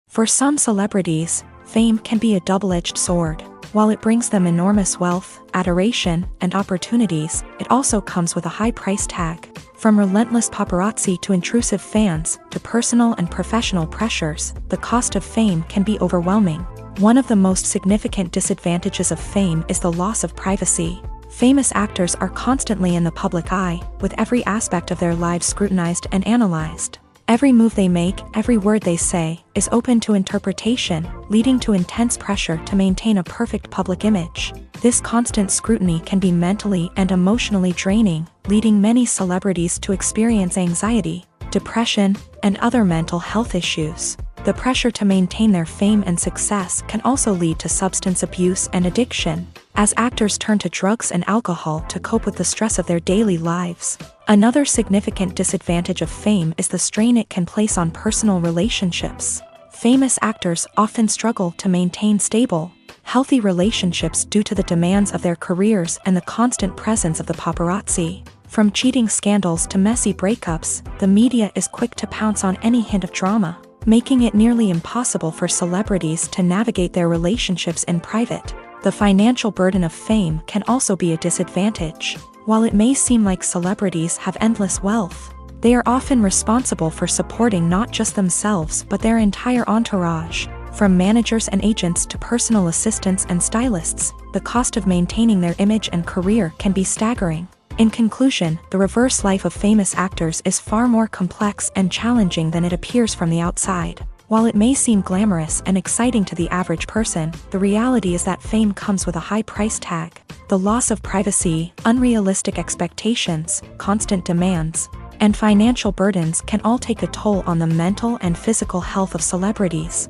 For some celebrities, fame can be a double-edged sword. While it brings them enormous wealth, adoration, and opportunities, it also comes with a high price tag. From relentless paparazzi to intrusive fans, to personal and professional pressures, the cost of fame can be overwhelming. One of the most significant disadvantages of fame is the loss of privacy. Famous actors are constantly in the public eye, with every aspect of their lives scrutinized and analyzed. Every move they make, every word they say, is open to interpretation, leading to intense pressure to maintain a perfect public image. This constant scrutiny can be mentally and emotionally draining, leading many celebrities to experience anxiety, depression, and other mental health issues. The pressure to maintain their fame and success can also lead to substance abuse and addiction, as actors turn to drugs and alcohol to cope with the stress of their daily lives. Another significant disadvantage of fame is the strain it can place on personal relationships. Famous actors often struggle to maintain stable, healthy relationships due to the demands of their careers and the constant presence of the paparazzi. From cheating scandals to messy breakups, the media is quick to pounce on any hint of drama, making it nearly impossible for celebrities to navigate their relationships in private. The financial burden of fame can also be a disadvantage. While it may seem like celebrities have endless wealth, they are often responsible for supporting not just themselves but their entire entourage. From managers and agents to personal assistants and stylists, the cost of maintaining their image and career can be staggering. In conclusion, the reverse life of famous actors is far more complex and challenging than it appears from the outside. While it may seem glamorous and exciting to the average person, the reality is that fame comes with a high price tag. The loss of privacy, unrealistic expectations, constant demands, and financial burdens can all take a toll on the mental and physical health of celebrities.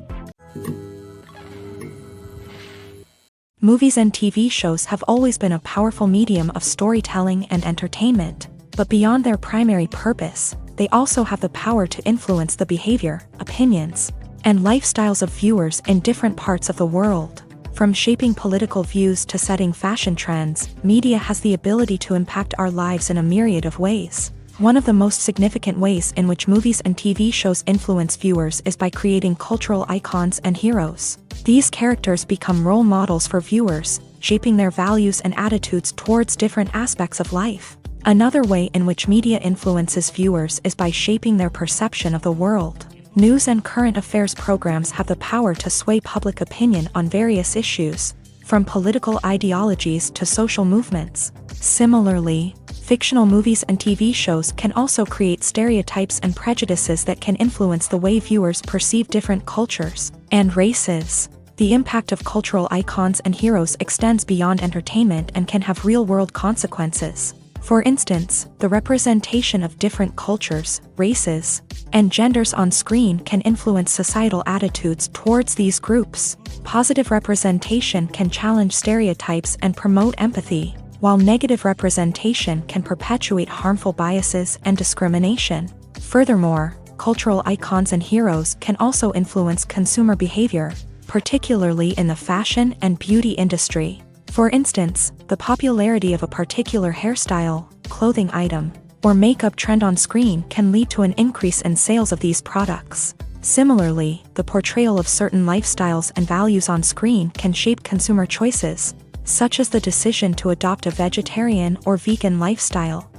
Movies and TV shows have always been a powerful medium of storytelling and entertainment, but beyond their primary purpose, they also have the power to influence the behavior, opinions, and lifestyles of viewers in different parts of the world. From shaping political views to setting fashion trends, media has the ability to impact our lives in a myriad of ways. One of the most significant ways in which movies and TV shows influence viewers is by creating cultural icons and heroes. These characters become role models for viewers, shaping their values and attitudes towards different aspects of life. Another way in which media influences viewers is by shaping their perception of the world. News and current affairs programs have the power to sway public opinion on various issues, from political ideologies to social movements. Similarly, fictional movies and TV shows can also create stereotypes and prejudices that can influence the way viewers perceive different cultures and races. The impact of cultural icons and heroes extends beyond entertainment and can have real-world consequences. For instance, the representation of different cultures, races, and genders on screen can influence societal attitudes towards these groups. Positive representation can challenge stereotypes and promote empathy, while negative representation can perpetuate harmful biases and discrimination. Furthermore, cultural icons and heroes can also influence consumer behavior, particularly in the fashion and beauty industry. For instance, the popularity of a particular hairstyle, clothing item, or makeup trend on screen can lead to an increase in sales of these products. Similarly, the portrayal of certain lifestyles and values on screen can shape consumer choices, such as the decision to adopt a vegetarian or vegan lifestyle.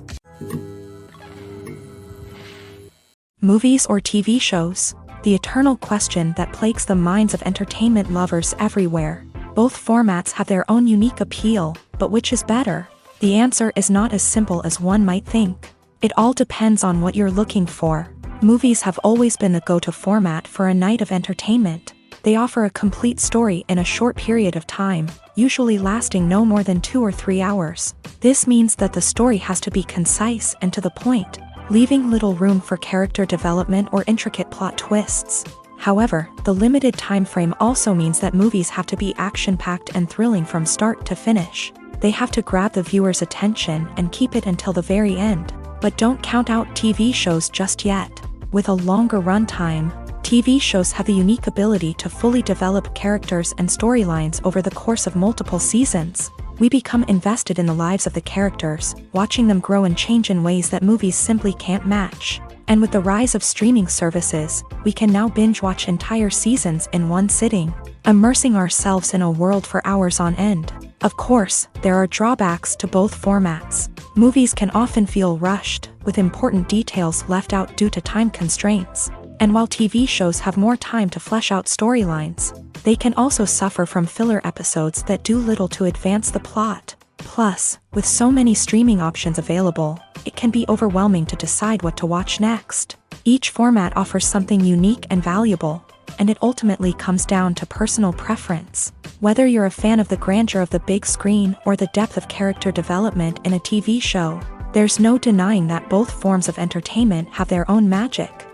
Movies or TV shows? The eternal question that plagues the minds of entertainment lovers everywhere. Both formats have their own unique appeal, but which is better? The answer is not as simple as one might think. It all depends on what you're looking for. Movies have always been the go-to format for a night of entertainment. They offer a complete story in a short period of time, usually lasting no more than 2 or 3 hours. This means that the story has to be concise and to the point, leaving little room for character development or intricate plot twists. However, the limited time frame also means that movies have to be action-packed and thrilling from start to finish. They have to grab the viewer's attention and keep it until the very end. But don't count out TV shows just yet. With a longer runtime, TV shows have the unique ability to fully develop characters and storylines over the course of multiple seasons. We become invested in the lives of the characters, watching them grow and change in ways that movies simply can't match. And with the rise of streaming services, we can now binge-watch entire seasons in one sitting, immersing ourselves in a world for hours on end. Of course, there are drawbacks to both formats. Movies can often feel rushed, with important details left out due to time constraints. And while TV shows have more time to flesh out storylines, they can also suffer from filler episodes that do little to advance the plot. Plus, with so many streaming options available, it can be overwhelming to decide what to watch next. Each format offers something unique and valuable, and it ultimately comes down to personal preference. Whether you're a fan of the grandeur of the big screen or the depth of character development in a TV show, there's no denying that both forms of entertainment have their own magic.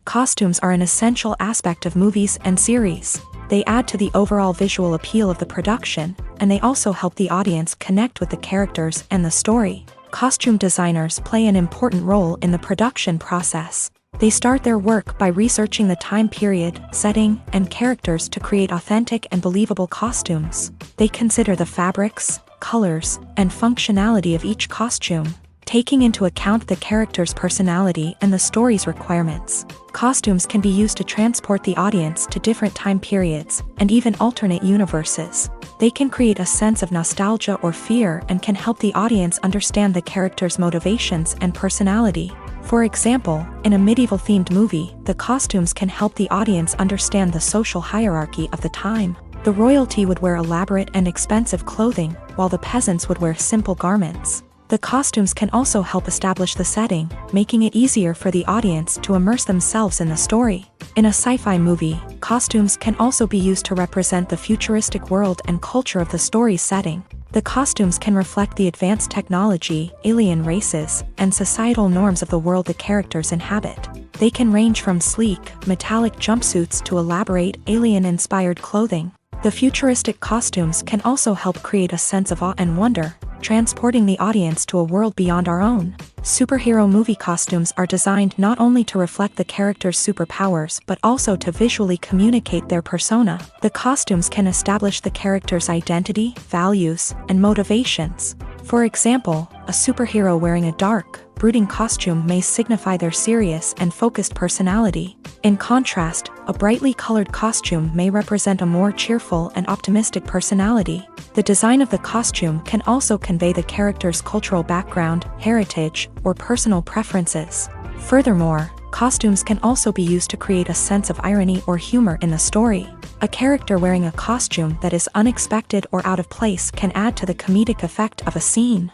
Costumes are an essential aspect of movies and series. They add to the overall visual appeal of the production, and they also help the audience connect with the characters and the story. Costume designers play an important role in the production process. They start their work by researching the time period, setting, and characters to create authentic and believable costumes. They consider the fabrics, colors, and functionality of each costume, taking into account the character's personality and the story's requirements. Costumes can be used to transport the audience to different time periods and even alternate universes. They can create a sense of nostalgia or fear and can help the audience understand the character's motivations and personality. For example, in a medieval-themed movie, the costumes can help the audience understand the social hierarchy of the time. The royalty would wear elaborate and expensive clothing, while the peasants would wear simple garments. The costumes can also help establish the setting, making it easier for the audience to immerse themselves in the story. In a sci-fi movie, costumes can also be used to represent the futuristic world and culture of the story's setting. The costumes can reflect the advanced technology, alien races, and societal norms of the world the characters inhabit. They can range from sleek, metallic jumpsuits to elaborate, alien-inspired clothing. The futuristic costumes can also help create a sense of awe and wonder, transporting the audience to a world beyond our own. Superhero movie costumes are designed not only to reflect the character's superpowers but also to visually communicate their persona. The costumes can establish the character's identity, values, and motivations. For example, a superhero wearing a dark, brooding costume may signify their serious and focused personality. In contrast, a brightly colored costume may represent a more cheerful and optimistic personality. The design of the costume can also convey the character's cultural background, heritage, or personal preferences. Furthermore, costumes can also be used to create a sense of irony or humor in the story. A character wearing a costume that is unexpected or out of place can add to the comedic effect of a scene.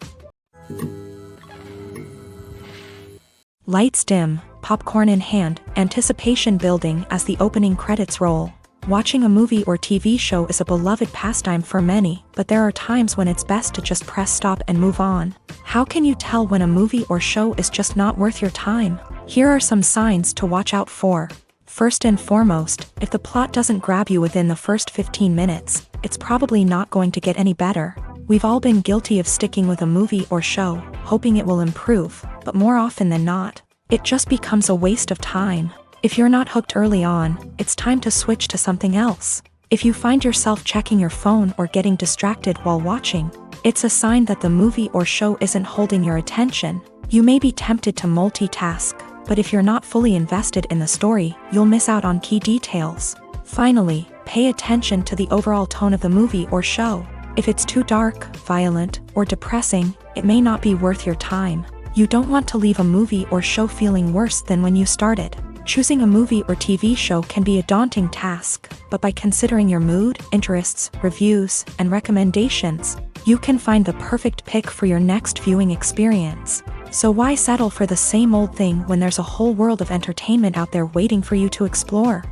Lights dim, popcorn in hand, anticipation building as the opening credits roll. Watching a movie or TV show is a beloved pastime for many, but there are times when it's best to just press stop and move on. How can you tell when a movie or show is just not worth your time? Here are some signs to watch out for. First and foremost, if the plot doesn't grab you within the first 15 minutes, it's probably not going to get any better. We've all been guilty of sticking with a movie or show, hoping it will improve, but more often than not, it just becomes a waste of time. If you're not hooked early on, it's time to switch to something else. If you find yourself checking your phone or getting distracted while watching, it's a sign that the movie or show isn't holding your attention. You may be tempted to multitask, but if you're not fully invested in the story, you'll miss out on key details. Finally, pay attention to the overall tone of the movie or show. If it's too dark, violent, or depressing, it may not be worth your time. You don't want to leave a movie or show feeling worse than when you started. Choosing a movie or TV show can be a daunting task, but by considering your mood, interests, reviews, and recommendations, you can find the perfect pick for your next viewing experience. So why settle for the same old thing when there's a whole world of entertainment out there waiting for you to explore?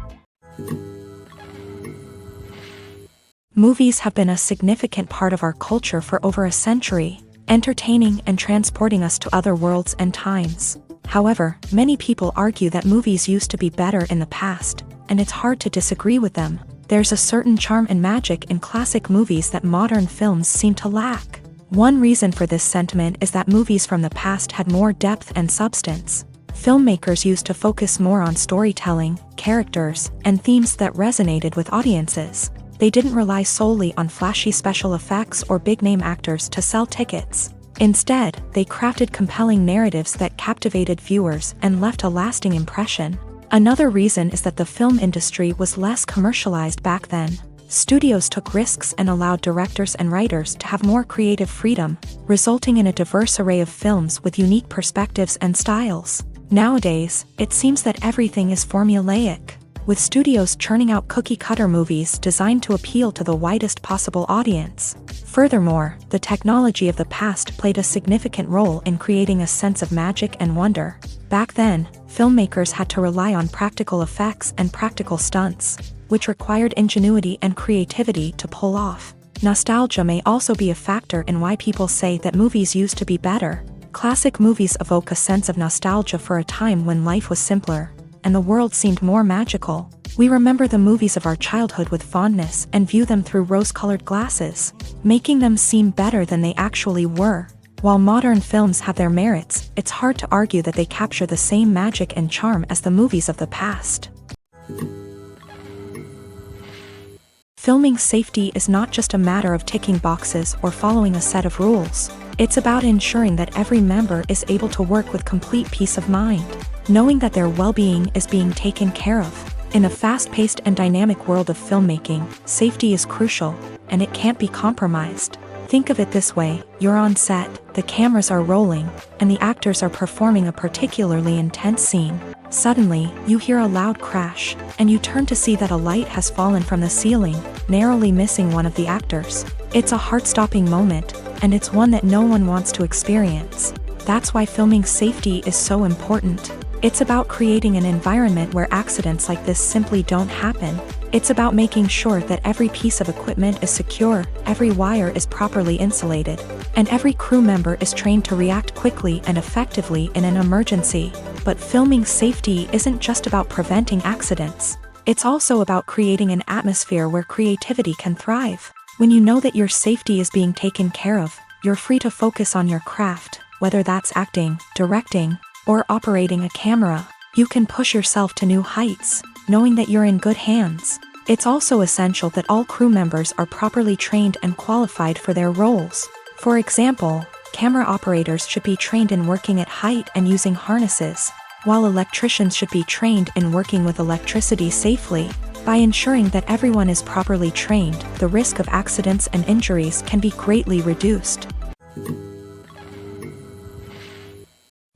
Movies have been a significant part of our culture for over a century, entertaining and transporting us to other worlds and times. However, many people argue that movies used to be better in the past, and it's hard to disagree with them. There's a certain charm and magic in classic movies that modern films seem to lack. One reason for this sentiment is that movies from the past had more depth and substance. Filmmakers used to focus more on storytelling, characters, and themes that resonated with audiences. They didn't rely solely on flashy special effects or big-name actors to sell tickets. Instead, they crafted compelling narratives that captivated viewers and left a lasting impression. Another reason is that the film industry was less commercialized back then. Studios took risks and allowed directors and writers to have more creative freedom, resulting in a diverse array of films with unique perspectives and styles. Nowadays, it seems that everything is formulaic, with studios churning out cookie-cutter movies designed to appeal to the widest possible audience. Furthermore, the technology of the past played a significant role in creating a sense of magic and wonder. Back then, filmmakers had to rely on practical effects and practical stunts, which required ingenuity and creativity to pull off. Nostalgia may also be a factor in why people say that movies used to be better. Classic movies evoke a sense of nostalgia for a time when life was simpler, and the world seemed more magical. We remember the movies of our childhood with fondness and view them through rose-colored glasses, making them seem better than they actually were. While modern films have their merits, it's hard to argue that they capture the same magic and charm as the movies of the past. Filming safety is not just a matter of ticking boxes or following a set of rules. It's about ensuring that every member is able to work with complete peace of mind, knowing that their well-being is being taken care of. In a fast-paced and dynamic world of filmmaking, safety is crucial, and it can't be compromised. Think of it this way: you're on set, the cameras are rolling, and the actors are performing a particularly intense scene. Suddenly, you hear a loud crash, and you turn to see that a light has fallen from the ceiling, narrowly missing one of the actors. It's a heart-stopping moment, and it's one that no one wants to experience. That's why filming safety is so important. It's about creating an environment where accidents like this simply don't happen. It's about making sure that every piece of equipment is secure, every wire is properly insulated, and every crew member is trained to react quickly and effectively in an emergency. But filming safety isn't just about preventing accidents. It's also about creating an atmosphere where creativity can thrive. When you know that your safety is being taken care of, you're free to focus on your craft, whether that's acting, directing, or operating a camera. You can push yourself to new heights, knowing that you're in good hands. It's also essential that all crew members are properly trained and qualified for their roles. For example, camera operators should be trained in working at height and using harnesses, while electricians should be trained in working with electricity safely. By ensuring that everyone is properly trained, the risk of accidents and injuries can be greatly reduced.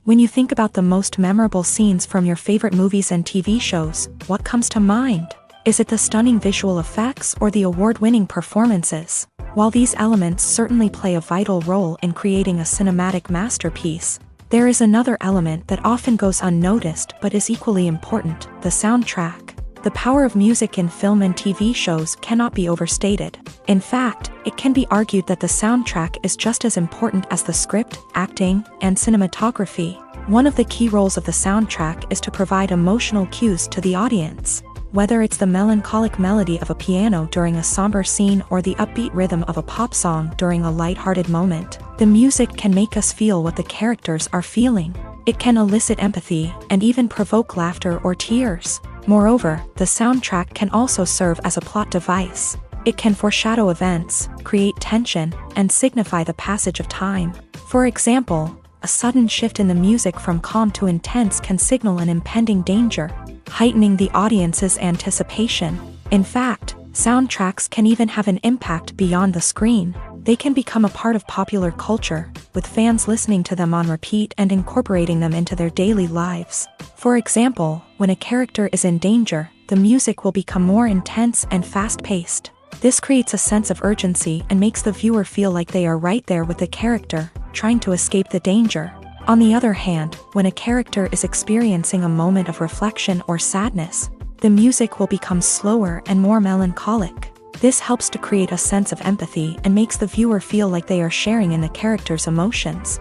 When you think about the most memorable scenes from your favorite movies and TV shows, what comes to mind? Is it the stunning visual effects or the award-winning performances? While these elements certainly play a vital role in creating a cinematic masterpiece, there is another element that often goes unnoticed but is equally important: the soundtrack. The power of music in film and TV shows cannot be overstated. In fact, it can be argued that the soundtrack is just as important as the script, acting, and cinematography. One of the key roles of the soundtrack is to provide emotional cues to the audience. Whether it's the melancholic melody of a piano during a somber scene or the upbeat rhythm of a pop song during a lighthearted moment, the music can make us feel what the characters are feeling. It can elicit empathy and even provoke laughter or tears. Moreover, the soundtrack can also serve as a plot device. It can foreshadow events, create tension, and signify the passage of time. For example, a sudden shift in the music from calm to intense can signal an impending danger, heightening the audience's anticipation. In fact, soundtracks can even have an impact beyond the screen. They can become a part of popular culture, with fans listening to them on repeat and incorporating them into their daily lives. For example, when a character is in danger, the music will become more intense and fast-paced. This creates a sense of urgency and makes the viewer feel like they are right there with the character, trying to escape the danger. On the other hand, when a character is experiencing a moment of reflection or sadness, the music will become slower and more melancholic. This helps to create a sense of empathy and makes the viewer feel like they are sharing in the character's emotions.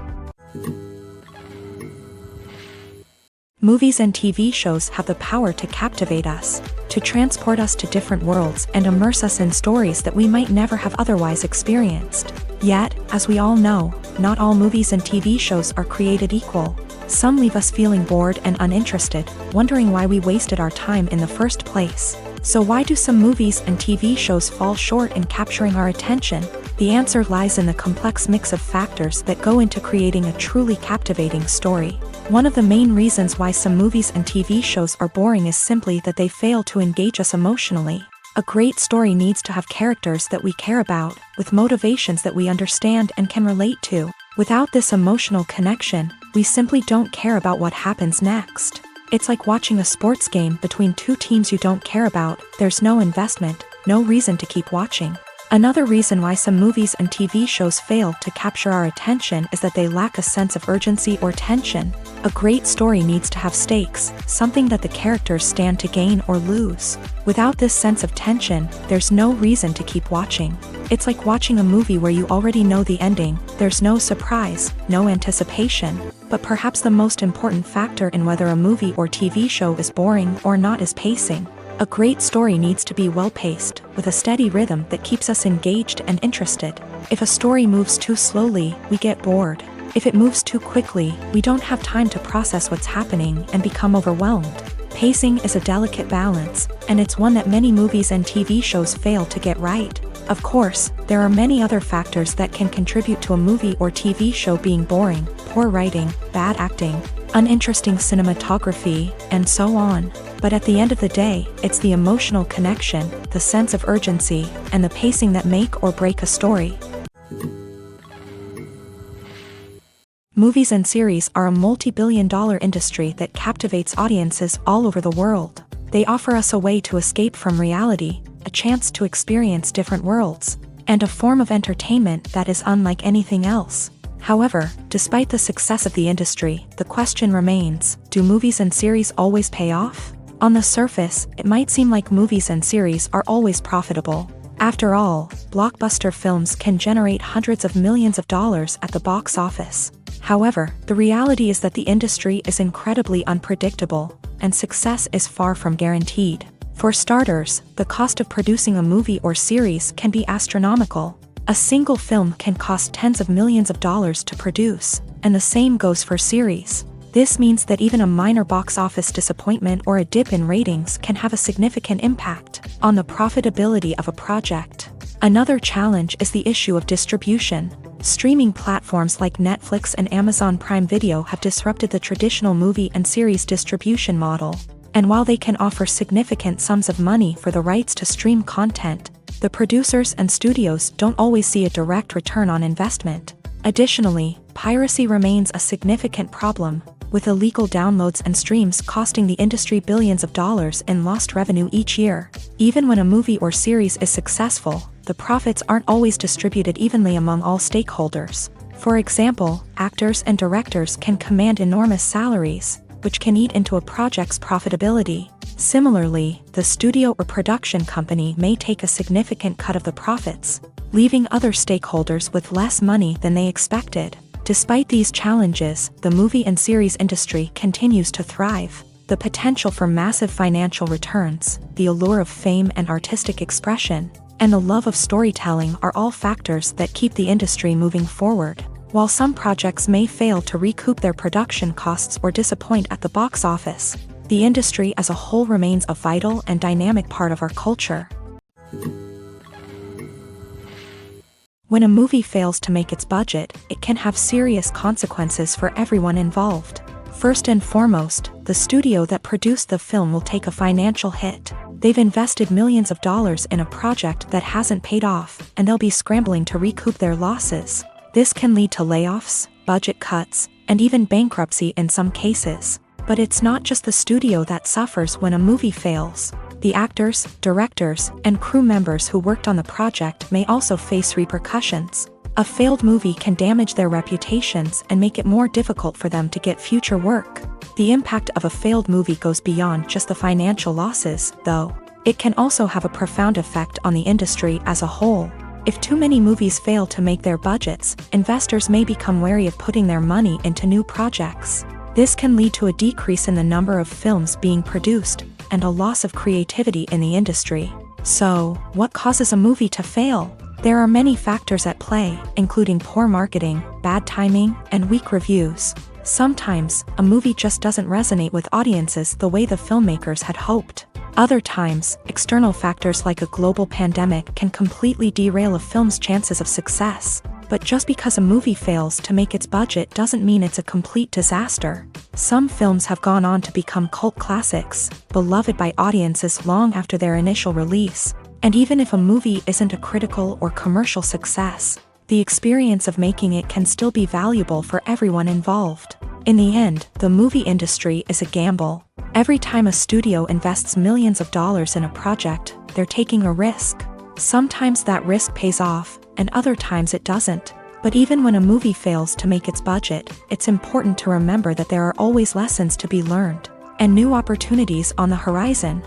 Movies and TV shows have the power to captivate us, to transport us to different worlds and immerse us in stories that we might never have otherwise experienced. Yet, as we all know, not all movies and TV shows are created equal. Some leave us feeling bored and uninterested, wondering why we wasted our time in the first place. So why do some movies and TV shows fall short in capturing our attention? The answer lies in the complex mix of factors that go into creating a truly captivating story. One of the main reasons why some movies and TV shows are boring is simply that they fail to engage us emotionally. A great story needs to have characters that we care about, with motivations that we understand and can relate to. Without this emotional connection, we simply don't care about what happens next. It's like watching a sports game between two teams you don't care about. There's no investment, no reason to keep watching. Another reason why some movies and TV shows fail to capture our attention is that they lack a sense of urgency or tension. A great story needs to have stakes, something that the characters stand to gain or lose. Without this sense of tension, there's no reason to keep watching. It's like watching a movie where you already know the ending. There's no surprise, no anticipation. But perhaps the most important factor in whether a movie or TV show is boring or not is pacing. A great story needs to be well-paced, with a steady rhythm that keeps us engaged and interested. If a story moves too slowly, we get bored. If it moves too quickly, we don't have time to process what's happening and become overwhelmed. Pacing is a delicate balance, and it's one that many movies and TV shows fail to get right. Of course, there are many other factors that can contribute to a movie or TV show being boring: poor writing, bad acting, uninteresting cinematography, and so on. But at the end of the day, it's the emotional connection, the sense of urgency, and the pacing that make or break a story. Movies and series are a multi-billion-dollar industry that captivates audiences all over the world. They offer us a way to escape from reality, a chance to experience different worlds, and a form of entertainment that is unlike anything else. However, despite the success of the industry, the question remains: do movies and series always pay off? On the surface, it might seem like movies and series are always profitable. After all, blockbuster films can generate hundreds of millions of dollars at the box office. However, the reality is that the industry is incredibly unpredictable, and success is far from guaranteed. For starters, the cost of producing a movie or series can be astronomical. A single film can cost tens of millions of dollars to produce, and the same goes for series. This means that even a minor box office disappointment or a dip in ratings can have a significant impact on the profitability of a project. Another challenge is the issue of distribution. Streaming platforms like Netflix and Amazon Prime Video have disrupted the traditional movie and series distribution model. And while they can offer significant sums of money for the rights to stream content, the producers and studios don't always see a direct return on investment. Additionally, piracy remains a significant problem, with illegal downloads and streams costing the industry billions of dollars in lost revenue each year. Even when a movie or series is successful, the profits aren't always distributed evenly among all stakeholders. For example, actors and directors can command enormous salaries, which can eat into a project's profitability. Similarly, the studio or production company may take a significant cut of the profits, leaving other stakeholders with less money than they expected. Despite these challenges, the movie and series industry continues to thrive. The potential for massive financial returns, the allure of fame and artistic expression, and the love of storytelling are all factors that keep the industry moving forward. While some projects may fail to recoup their production costs or disappoint at the box office, the industry as a whole remains a vital and dynamic part of our culture. When a movie fails to make its budget, it can have serious consequences for everyone involved. First and foremost, the studio that produced the film will take a financial hit. They've invested millions of dollars in a project that hasn't paid off, and they'll be scrambling to recoup their losses. This can lead to layoffs, budget cuts, and even bankruptcy in some cases. But it's not just the studio that suffers when a movie fails. The actors, directors, and crew members who worked on the project may also face repercussions. A failed movie can damage their reputations and make it more difficult for them to get future work. The impact of a failed movie goes beyond just the financial losses, though. It can also have a profound effect on the industry as a whole. If too many movies fail to make their budgets, investors may become wary of putting their money into new projects. This can lead to a decrease in the number of films being produced, and a loss of creativity in the industry. So, what causes a movie to fail? There are many factors at play, including poor marketing, bad timing, and weak reviews. Sometimes, a movie just doesn't resonate with audiences the way the filmmakers had hoped. Other times, external factors like a global pandemic can completely derail a film's chances of success. But just because a movie fails to make its budget doesn't mean it's a complete disaster. Some films have gone on to become cult classics, beloved by audiences long after their initial release. And even if a movie isn't a critical or commercial success, the experience of making it can still be valuable for everyone involved. In the end, the movie industry is a gamble. Every time a studio invests millions of dollars in a project, they're taking a risk. Sometimes that risk pays off, and other times it doesn't. But even when a movie fails to make its budget, it's important to remember that there are always lessons to be learned, and new opportunities on the horizon.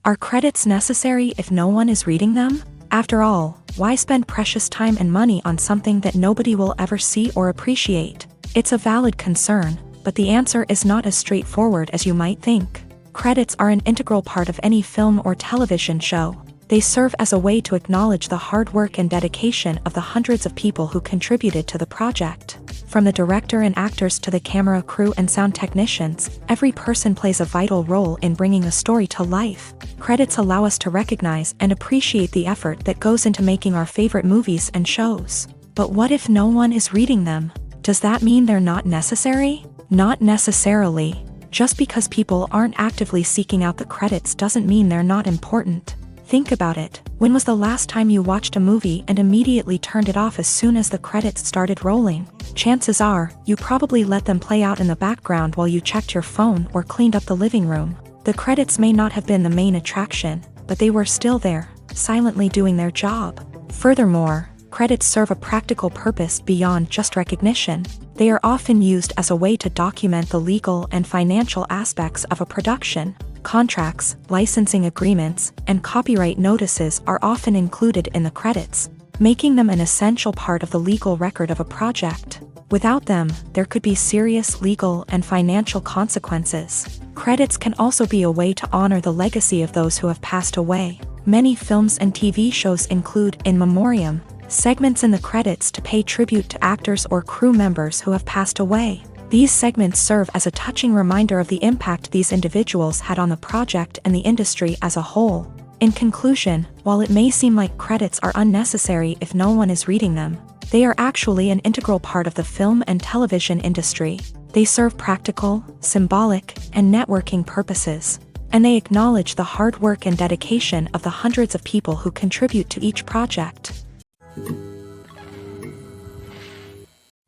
Are credits necessary if no one is reading them? After all, why spend precious time and money on something that nobody will ever see or appreciate? It's a valid concern, but the answer is not as straightforward as you might think. Credits are an integral part of any film or television show. They serve as a way to acknowledge the hard work and dedication of the hundreds of people who contributed to the project. From the director and actors to the camera crew and sound technicians, every person plays a vital role in bringing a story to life. Credits allow us to recognize and appreciate the effort that goes into making our favorite movies and shows. But what if no one is reading them? Does that mean they're not necessary? Not necessarily. Just because people aren't actively seeking out the credits doesn't mean they're not important. Think about it. When was the last time you watched a movie and immediately turned it off as soon as the credits started rolling? Chances are, you probably let them play out in the background while you checked your phone or cleaned up the living room. The credits may not have been the main attraction, but they were still there, silently doing their job. Furthermore, credits serve a practical purpose beyond just recognition. They are often used as a way to document the legal and financial aspects of a production. Contracts, licensing agreements, and copyright notices are often included in the credits, making them an essential part of the legal record of a project. Without them, there could be serious legal and financial consequences. Credits can also be a way to honor the legacy of those who have passed away. Many films and TV shows include in memoriam segments in the credits to pay tribute to actors or crew members who have passed away. These segments serve as a touching reminder of the impact these individuals had on the project and the industry as a whole. In conclusion, while it may seem like credits are unnecessary if no one is reading them, they are actually an integral part of the film and television industry. They serve practical, symbolic, and networking purposes, and they acknowledge the hard work and dedication of the hundreds of people who contribute to each project.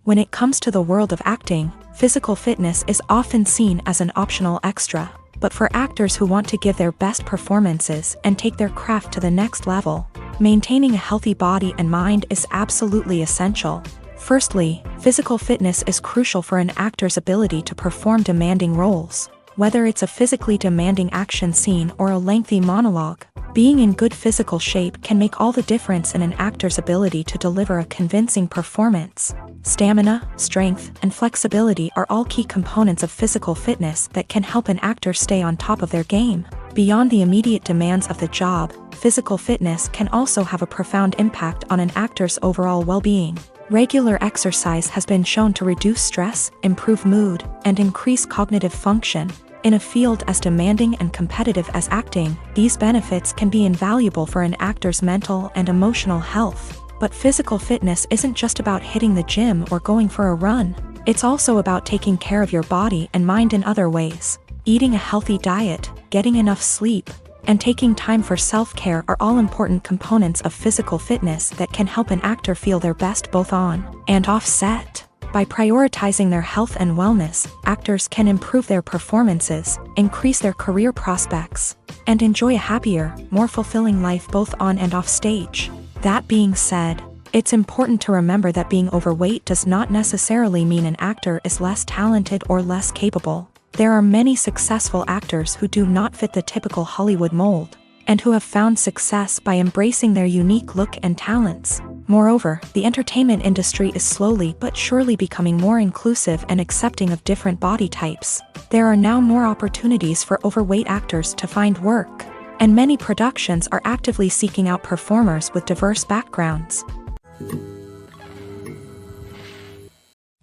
When it comes to the world of acting, physical fitness is often seen as an optional extra. But for actors who want to give their best performances and take their craft to the next level, maintaining a healthy body and mind is absolutely essential. Firstly, physical fitness is crucial for an actor's ability to perform demanding roles. Whether it's a physically demanding action scene or a lengthy monologue, being in good physical shape can make all the difference in an actor's ability to deliver a convincing performance. Stamina, strength, and flexibility are all key components of physical fitness that can help an actor stay on top of their game. Beyond the immediate demands of the job, physical fitness can also have a profound impact on an actor's overall well-being. Regular exercise has been shown to reduce stress, improve mood, and increase cognitive function. In a field as demanding and competitive as acting, these benefits can be invaluable for an actor's mental and emotional health. But physical fitness isn't just about hitting the gym or going for a run. It's also about taking care of your body and mind in other ways. Eating a healthy diet, getting enough sleep, and taking time for self-care are all important components of physical fitness that can help an actor feel their best both on and off set. By prioritizing their health and wellness, actors can improve their performances, increase their career prospects, and enjoy a happier, more fulfilling life both on and off stage. That being said, it's important to remember that being overweight does not necessarily mean an actor is less talented or less capable. There are many successful actors who do not fit the typical Hollywood mold, and who have found success by embracing their unique look and talents. Moreover, the entertainment industry is slowly but surely becoming more inclusive and accepting of different body types. There are now more opportunities for overweight actors to find work, and many productions are actively seeking out performers with diverse backgrounds.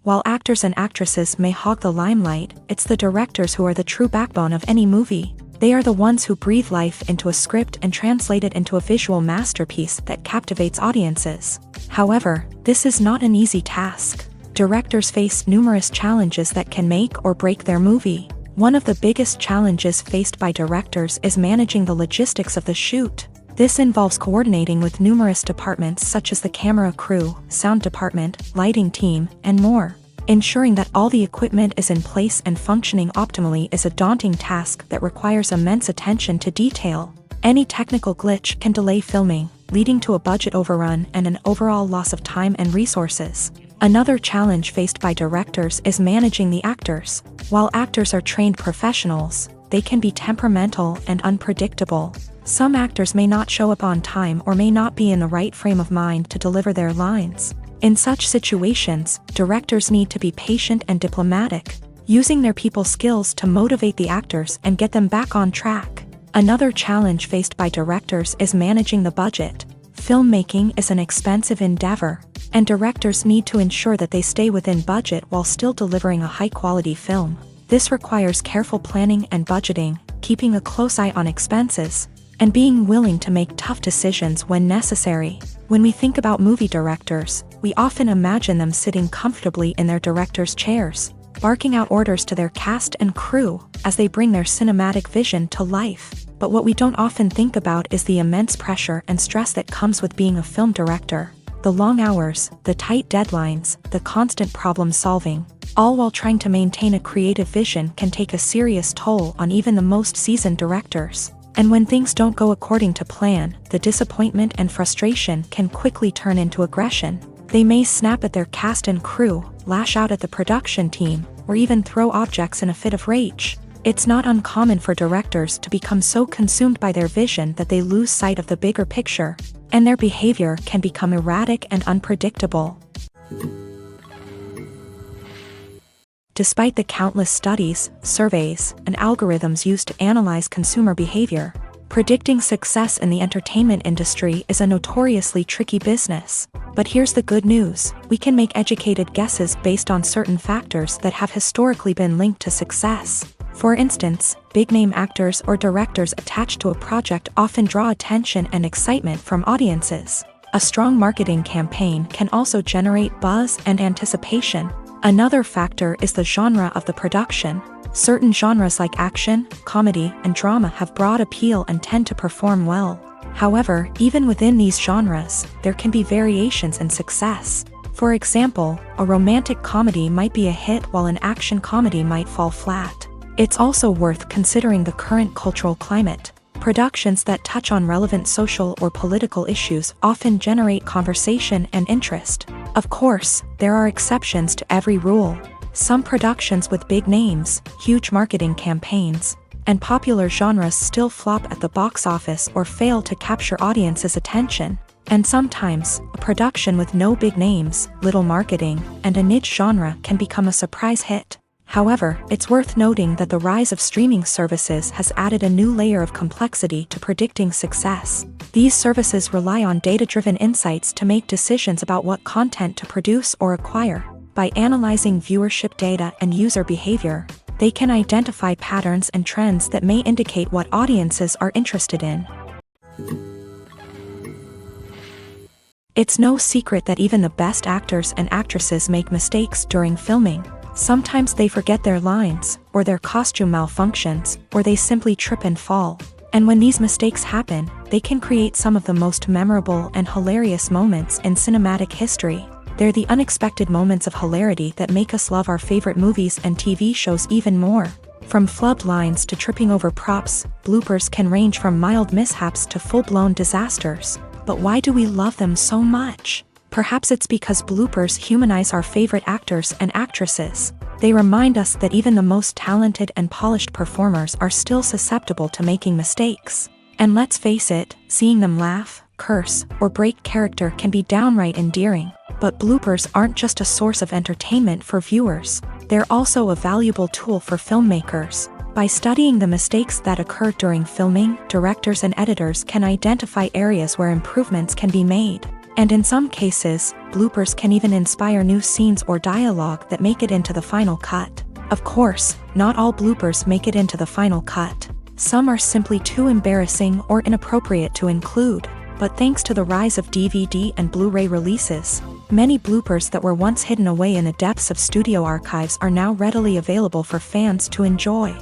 While actors and actresses may hog the limelight, it's the directors who are the true backbone of any movie. They are the ones who breathe life into a script and translate it into a visual masterpiece that captivates audiences. However, this is not an easy task. Directors face numerous challenges that can make or break their movie. One of the biggest challenges faced by directors is managing the logistics of the shoot. This involves coordinating with numerous departments such as the camera crew, sound department, lighting team, and more. Ensuring that all the equipment is in place and functioning optimally is a daunting task that requires immense attention to detail. Any technical glitch can delay filming, leading to a budget overrun and an overall loss of time and resources. Another challenge faced by directors is managing the actors. While actors are trained professionals, they can be temperamental and unpredictable. Some actors may not show up on time or may not be in the right frame of mind to deliver their lines. In such situations, directors need to be patient and diplomatic, using their people skills to motivate the actors and get them back on track. Another challenge faced by directors is managing the budget. Filmmaking is an expensive endeavor, and directors need to ensure that they stay within budget while still delivering a high-quality film. This requires careful planning and budgeting, keeping a close eye on expenses, and being willing to make tough decisions when necessary. When we think about movie directors, we often imagine them sitting comfortably in their director's chairs, barking out orders to their cast and crew as they bring their cinematic vision to life. But what we don't often think about is the immense pressure and stress that comes with being a film director. The long hours, the tight deadlines, the constant problem solving, all while trying to maintain a creative vision can take a serious toll on even the most seasoned directors. And when things don't go according to plan, the disappointment and frustration can quickly turn into aggression. They may snap at their cast and crew, lash out at the production team, or even throw objects in a fit of rage. It's not uncommon for directors to become so consumed by their vision that they lose sight of the bigger picture, and their behavior can become erratic and unpredictable. Despite the countless studies, surveys, and algorithms used to analyze consumer behavior, predicting success in the entertainment industry is a notoriously tricky business. But here's the good news: we can make educated guesses based on certain factors that have historically been linked to success. For instance, big-name actors or directors attached to a project often draw attention and excitement from audiences. A strong marketing campaign can also generate buzz and anticipation. Another factor is the genre of the production. Certain genres like action, comedy, and drama have broad appeal and tend to perform well. However, even within these genres, there can be variations in success. For example, a romantic comedy might be a hit while an action comedy might fall flat. It's also worth considering the current cultural climate. Productions that touch on relevant social or political issues often generate conversation and interest. Of course, there are exceptions to every rule. Some productions with big names, huge marketing campaigns, and popular genres still flop at the box office or fail to capture audiences' attention. And sometimes, a production with no big names, little marketing, and a niche genre can become a surprise hit. However, it's worth noting that the rise of streaming services has added a new layer of complexity to predicting success. These services rely on data-driven insights to make decisions about what content to produce or acquire. By analyzing viewership data and user behavior, they can identify patterns and trends that may indicate what audiences are interested in. It's no secret that even the best actors and actresses make mistakes during filming. Sometimes they forget their lines, or their costume malfunctions, or they simply trip and fall. And when these mistakes happen, they can create some of the most memorable and hilarious moments in cinematic history. They're the unexpected moments of hilarity that make us love our favorite movies and TV shows even more. From flubbed lines to tripping over props, bloopers can range from mild mishaps to full-blown disasters. But why do we love them so much? Perhaps it's because bloopers humanize our favorite actors and actresses. They remind us that even the most talented and polished performers are still susceptible to making mistakes. And let's face it, seeing them laugh, curse, or break character can be downright endearing. But bloopers aren't just a source of entertainment for viewers. They're also a valuable tool for filmmakers. By studying the mistakes that occur during filming, directors and editors can identify areas where improvements can be made. And in some cases, bloopers can even inspire new scenes or dialogue that make it into the final cut. Of course, not all bloopers make it into the final cut. Some are simply too embarrassing or inappropriate to include. But thanks to the rise of DVD and Blu-ray releases, many bloopers that were once hidden away in the depths of studio archives are now readily available for fans to enjoy.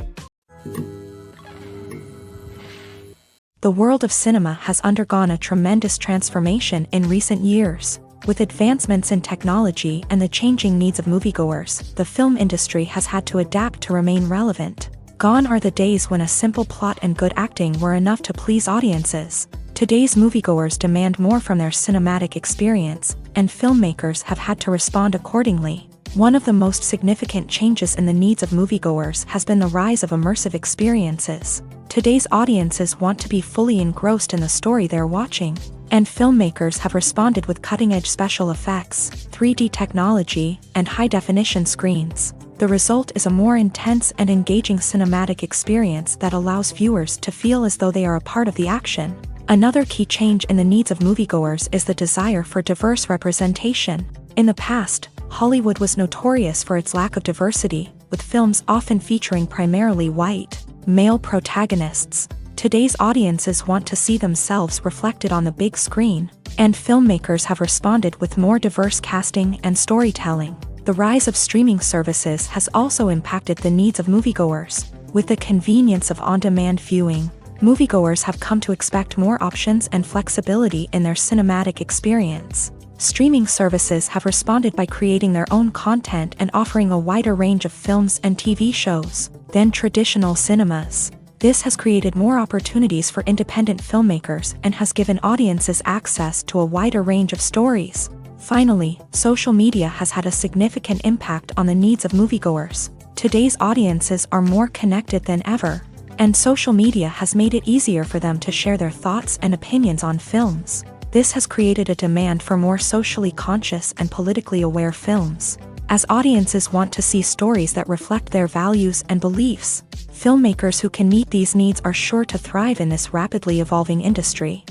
The world of cinema has undergone a tremendous transformation in recent years. With advancements in technology and the changing needs of moviegoers, the film industry has had to adapt to remain relevant. Gone are the days when a simple plot and good acting were enough to please audiences. Today's moviegoers demand more from their cinematic experience, and filmmakers have had to respond accordingly. One of the most significant changes in the needs of moviegoers has been the rise of immersive experiences. Today's audiences want to be fully engrossed in the story they're watching, and filmmakers have responded with cutting-edge special effects, 3D technology, and high-definition screens. The result is a more intense and engaging cinematic experience that allows viewers to feel as though they are a part of the action. Another key change in the needs of moviegoers is the desire for diverse representation. In the past, Hollywood was notorious for its lack of diversity, with films often featuring primarily white, male protagonists. Today's audiences want to see themselves reflected on the big screen, and filmmakers have responded with more diverse casting and storytelling. The rise of streaming services has also impacted the needs of moviegoers. With the convenience of on-demand viewing, moviegoers have come to expect more options and flexibility in their cinematic experience. Streaming services have responded by creating their own content and offering a wider range of films and TV shows than traditional cinemas. This has created more opportunities for independent filmmakers and has given audiences access to a wider range of stories. Finally, social media has had a significant impact on the needs of moviegoers. Today's audiences are more connected than ever, and social media has made it easier for them to share their thoughts and opinions on films. This has created a demand for more socially conscious and politically aware films. As audiences want to see stories that reflect their values and beliefs, filmmakers who can meet these needs are sure to thrive in this rapidly evolving industry.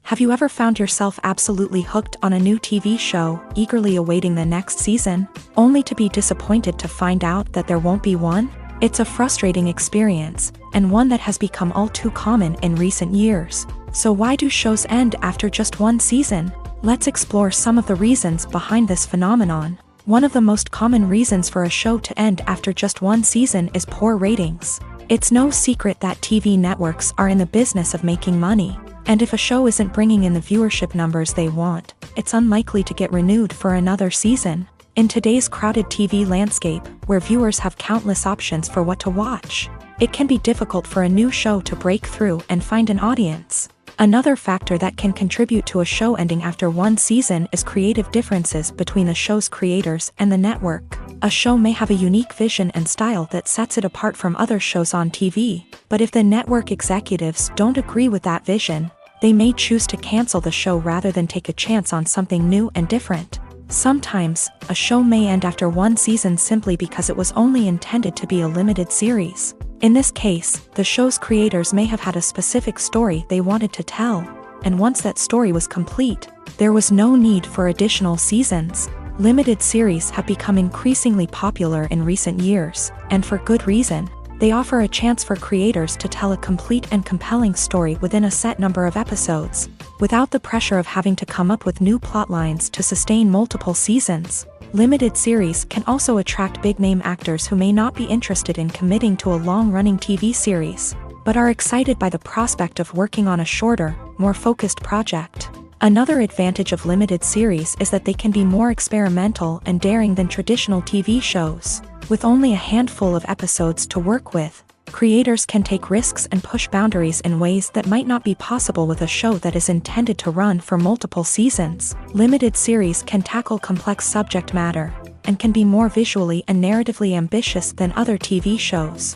Have you ever found yourself absolutely hooked on a new TV show, eagerly awaiting the next season, only to be disappointed to find out that there won't be one? It's a frustrating experience, and one that has become all too common in recent years. So why do shows end after just one season? Let's explore some of the reasons behind this phenomenon. One of the most common reasons for a show to end after just one season is poor ratings. It's no secret that TV networks are in the business of making money, and if a show isn't bringing in the viewership numbers they want, it's unlikely to get renewed for another season. In today's crowded TV landscape, where viewers have countless options for what to watch, it can be difficult for a new show to break through and find an audience. Another factor that can contribute to a show ending after one season is creative differences between the show's creators and the network. A show may have a unique vision and style that sets it apart from other shows on TV, but if the network executives don't agree with that vision, they may choose to cancel the show rather than take a chance on something new and different. Sometimes, a show may end after one season simply because it was only intended to be a limited series. In this case, the show's creators may have had a specific story they wanted to tell, and once that story was complete, there was no need for additional seasons. Limited series have become increasingly popular in recent years, and for good reason. They offer a chance for creators to tell a complete and compelling story within a set number of episodes, without the pressure of having to come up with new plotlines to sustain multiple seasons. Limited series can also attract big-name actors who may not be interested in committing to a long-running TV series, but are excited by the prospect of working on a shorter, more focused project. Another advantage of limited series is that they can be more experimental and daring than traditional TV shows. With only a handful of episodes to work with, creators can take risks and push boundaries in ways that might not be possible with a show that is intended to run for multiple seasons. Limited series can tackle complex subject matter, and can be more visually and narratively ambitious than other TV shows.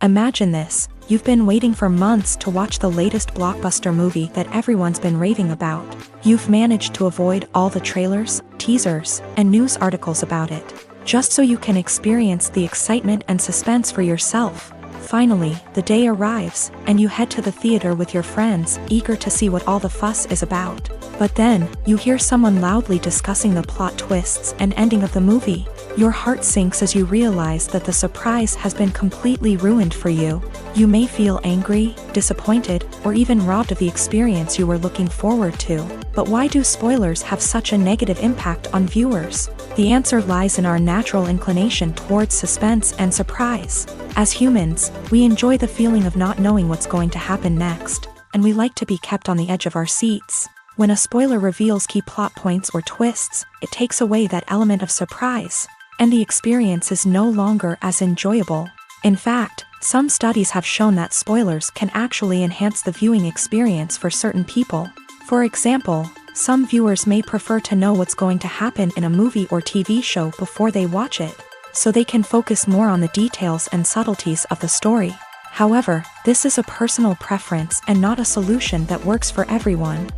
Imagine this. You've been waiting for months to watch the latest blockbuster movie that everyone's been raving about. You've managed to avoid all the trailers, teasers, and news articles about it, just so you can experience the excitement and suspense for yourself. Finally, the day arrives, and you head to the theater with your friends, eager to see what all the fuss is about. But then, you hear someone loudly discussing the plot twists and ending of the movie. Your heart sinks as you realize that the surprise has been completely ruined for you. You may feel angry, disappointed, or even robbed of the experience you were looking forward to. But why do spoilers have such a negative impact on viewers? The answer lies in our natural inclination towards suspense and surprise. As humans, we enjoy the feeling of not knowing what's going to happen next, and we like to be kept on the edge of our seats. When a spoiler reveals key plot points or twists, it takes away that element of surprise, and the experience is no longer as enjoyable. In fact, some studies have shown that spoilers can actually enhance the viewing experience for certain people. For example, some viewers may prefer to know what's going to happen in a movie or TV show before they watch it, so they can focus more on the details and subtleties of the story. However, this is a personal preference and not a solution that works for everyone.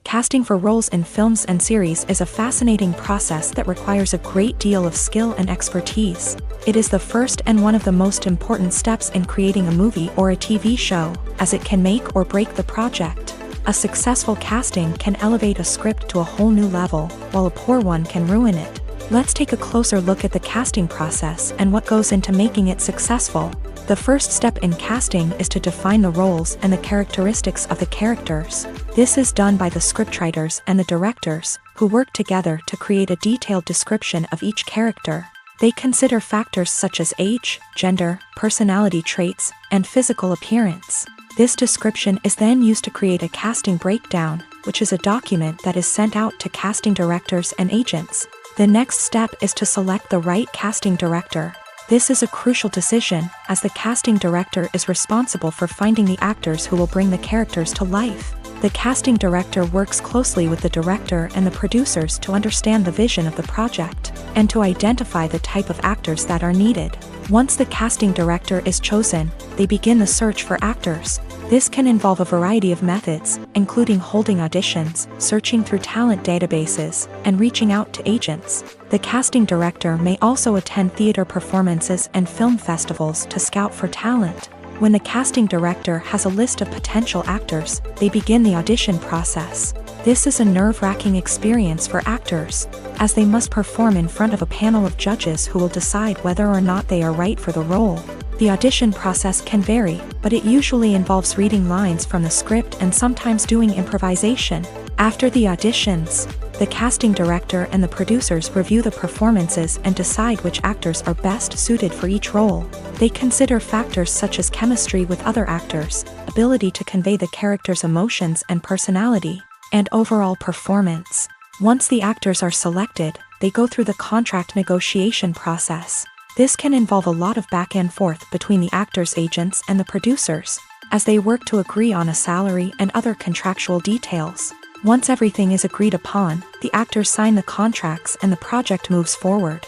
Casting for roles in films and series is a fascinating process that requires a great deal of skill and expertise. It is the first and one of the most important steps in creating a movie or a TV show, as it can make or break the project. A successful casting can elevate a script to a whole new level, while a poor one can ruin it. Let's take a closer look at the casting process and what goes into making it successful. The first step in casting is to define the roles and the characteristics of the characters. This is done by the scriptwriters and the directors, who work together to create a detailed description of each character. They consider factors such as age, gender, personality traits, and physical appearance. This description is then used to create a casting breakdown, which is a document that is sent out to casting directors and agents. The next step is to select the right casting director. This is a crucial decision, as the casting director is responsible for finding the actors who will bring the characters to life. The casting director works closely with the director and the producers to understand the vision of the project, and to identify the type of actors that are needed. Once the casting director is chosen, they begin the search for actors. This can involve a variety of methods, including holding auditions, searching through talent databases, and reaching out to agents. The casting director may also attend theater performances and film festivals to scout for talent. When the casting director has a list of potential actors, they begin the audition process. This is a nerve-wracking experience for actors, as they must perform in front of a panel of judges who will decide whether or not they are right for the role. The audition process can vary, but it usually involves reading lines from the script and sometimes doing improvisation. After the auditions, the casting director and the producers review the performances and decide which actors are best suited for each role. They consider factors such as chemistry with other actors, ability to convey the character's emotions and personality, and overall performance. Once the actors are selected, they go through the contract negotiation process. This can involve a lot of back and forth between the actors' agents and the producers, as they work to agree on a salary and other contractual details. Once everything is agreed upon, the actors sign the contracts and the project moves forward.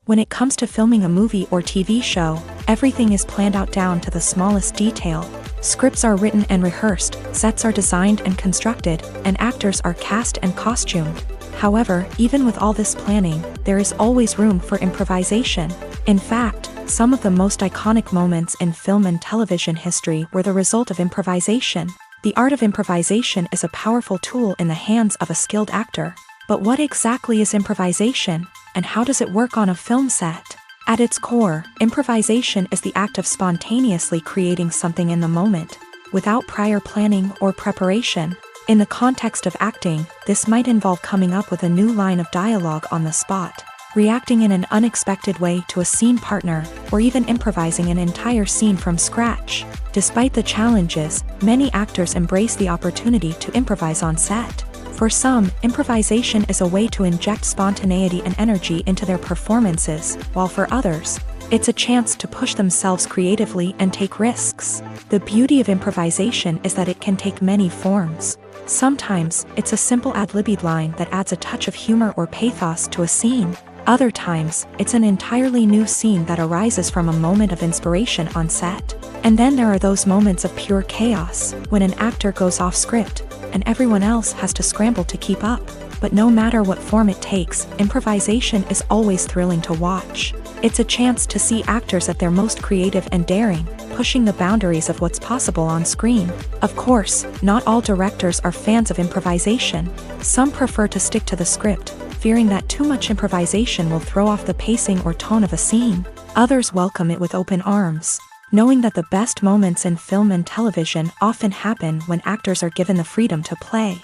When it comes to filming a movie or TV show, everything is planned out down to the smallest detail. Scripts are written and rehearsed, sets are designed and constructed, and actors are cast and costumed. However, even with all this planning, there is always room for improvisation. In fact, some of the most iconic moments in film and television history were the result of improvisation. The art of improvisation is a powerful tool in the hands of a skilled actor. But what exactly is improvisation, and how does it work on a film set? At its core, improvisation is the act of spontaneously creating something in the moment, without prior planning or preparation. In the context of acting, this might involve coming up with a new line of dialogue on the spot, reacting in an unexpected way to a scene partner, or even improvising an entire scene from scratch. Despite the challenges, many actors embrace the opportunity to improvise on set. For some, improvisation is a way to inject spontaneity and energy into their performances, while for others, it's a chance to push themselves creatively and take risks. The beauty of improvisation is that it can take many forms. Sometimes, it's a simple ad-libbed line that adds a touch of humor or pathos to a scene. Other times, it's an entirely new scene that arises from a moment of inspiration on set. And then there are those moments of pure chaos, when an actor goes off script, and everyone else has to scramble to keep up. But no matter what form it takes, improvisation is always thrilling to watch. It's a chance to see actors at their most creative and daring, pushing the boundaries of what's possible on screen. Of course, not all directors are fans of improvisation. Some prefer to stick to the script, fearing that too much improvisation will throw off the pacing or tone of a scene. Others welcome it with open arms, knowing that the best moments in film and television often happen when actors are given the freedom to play.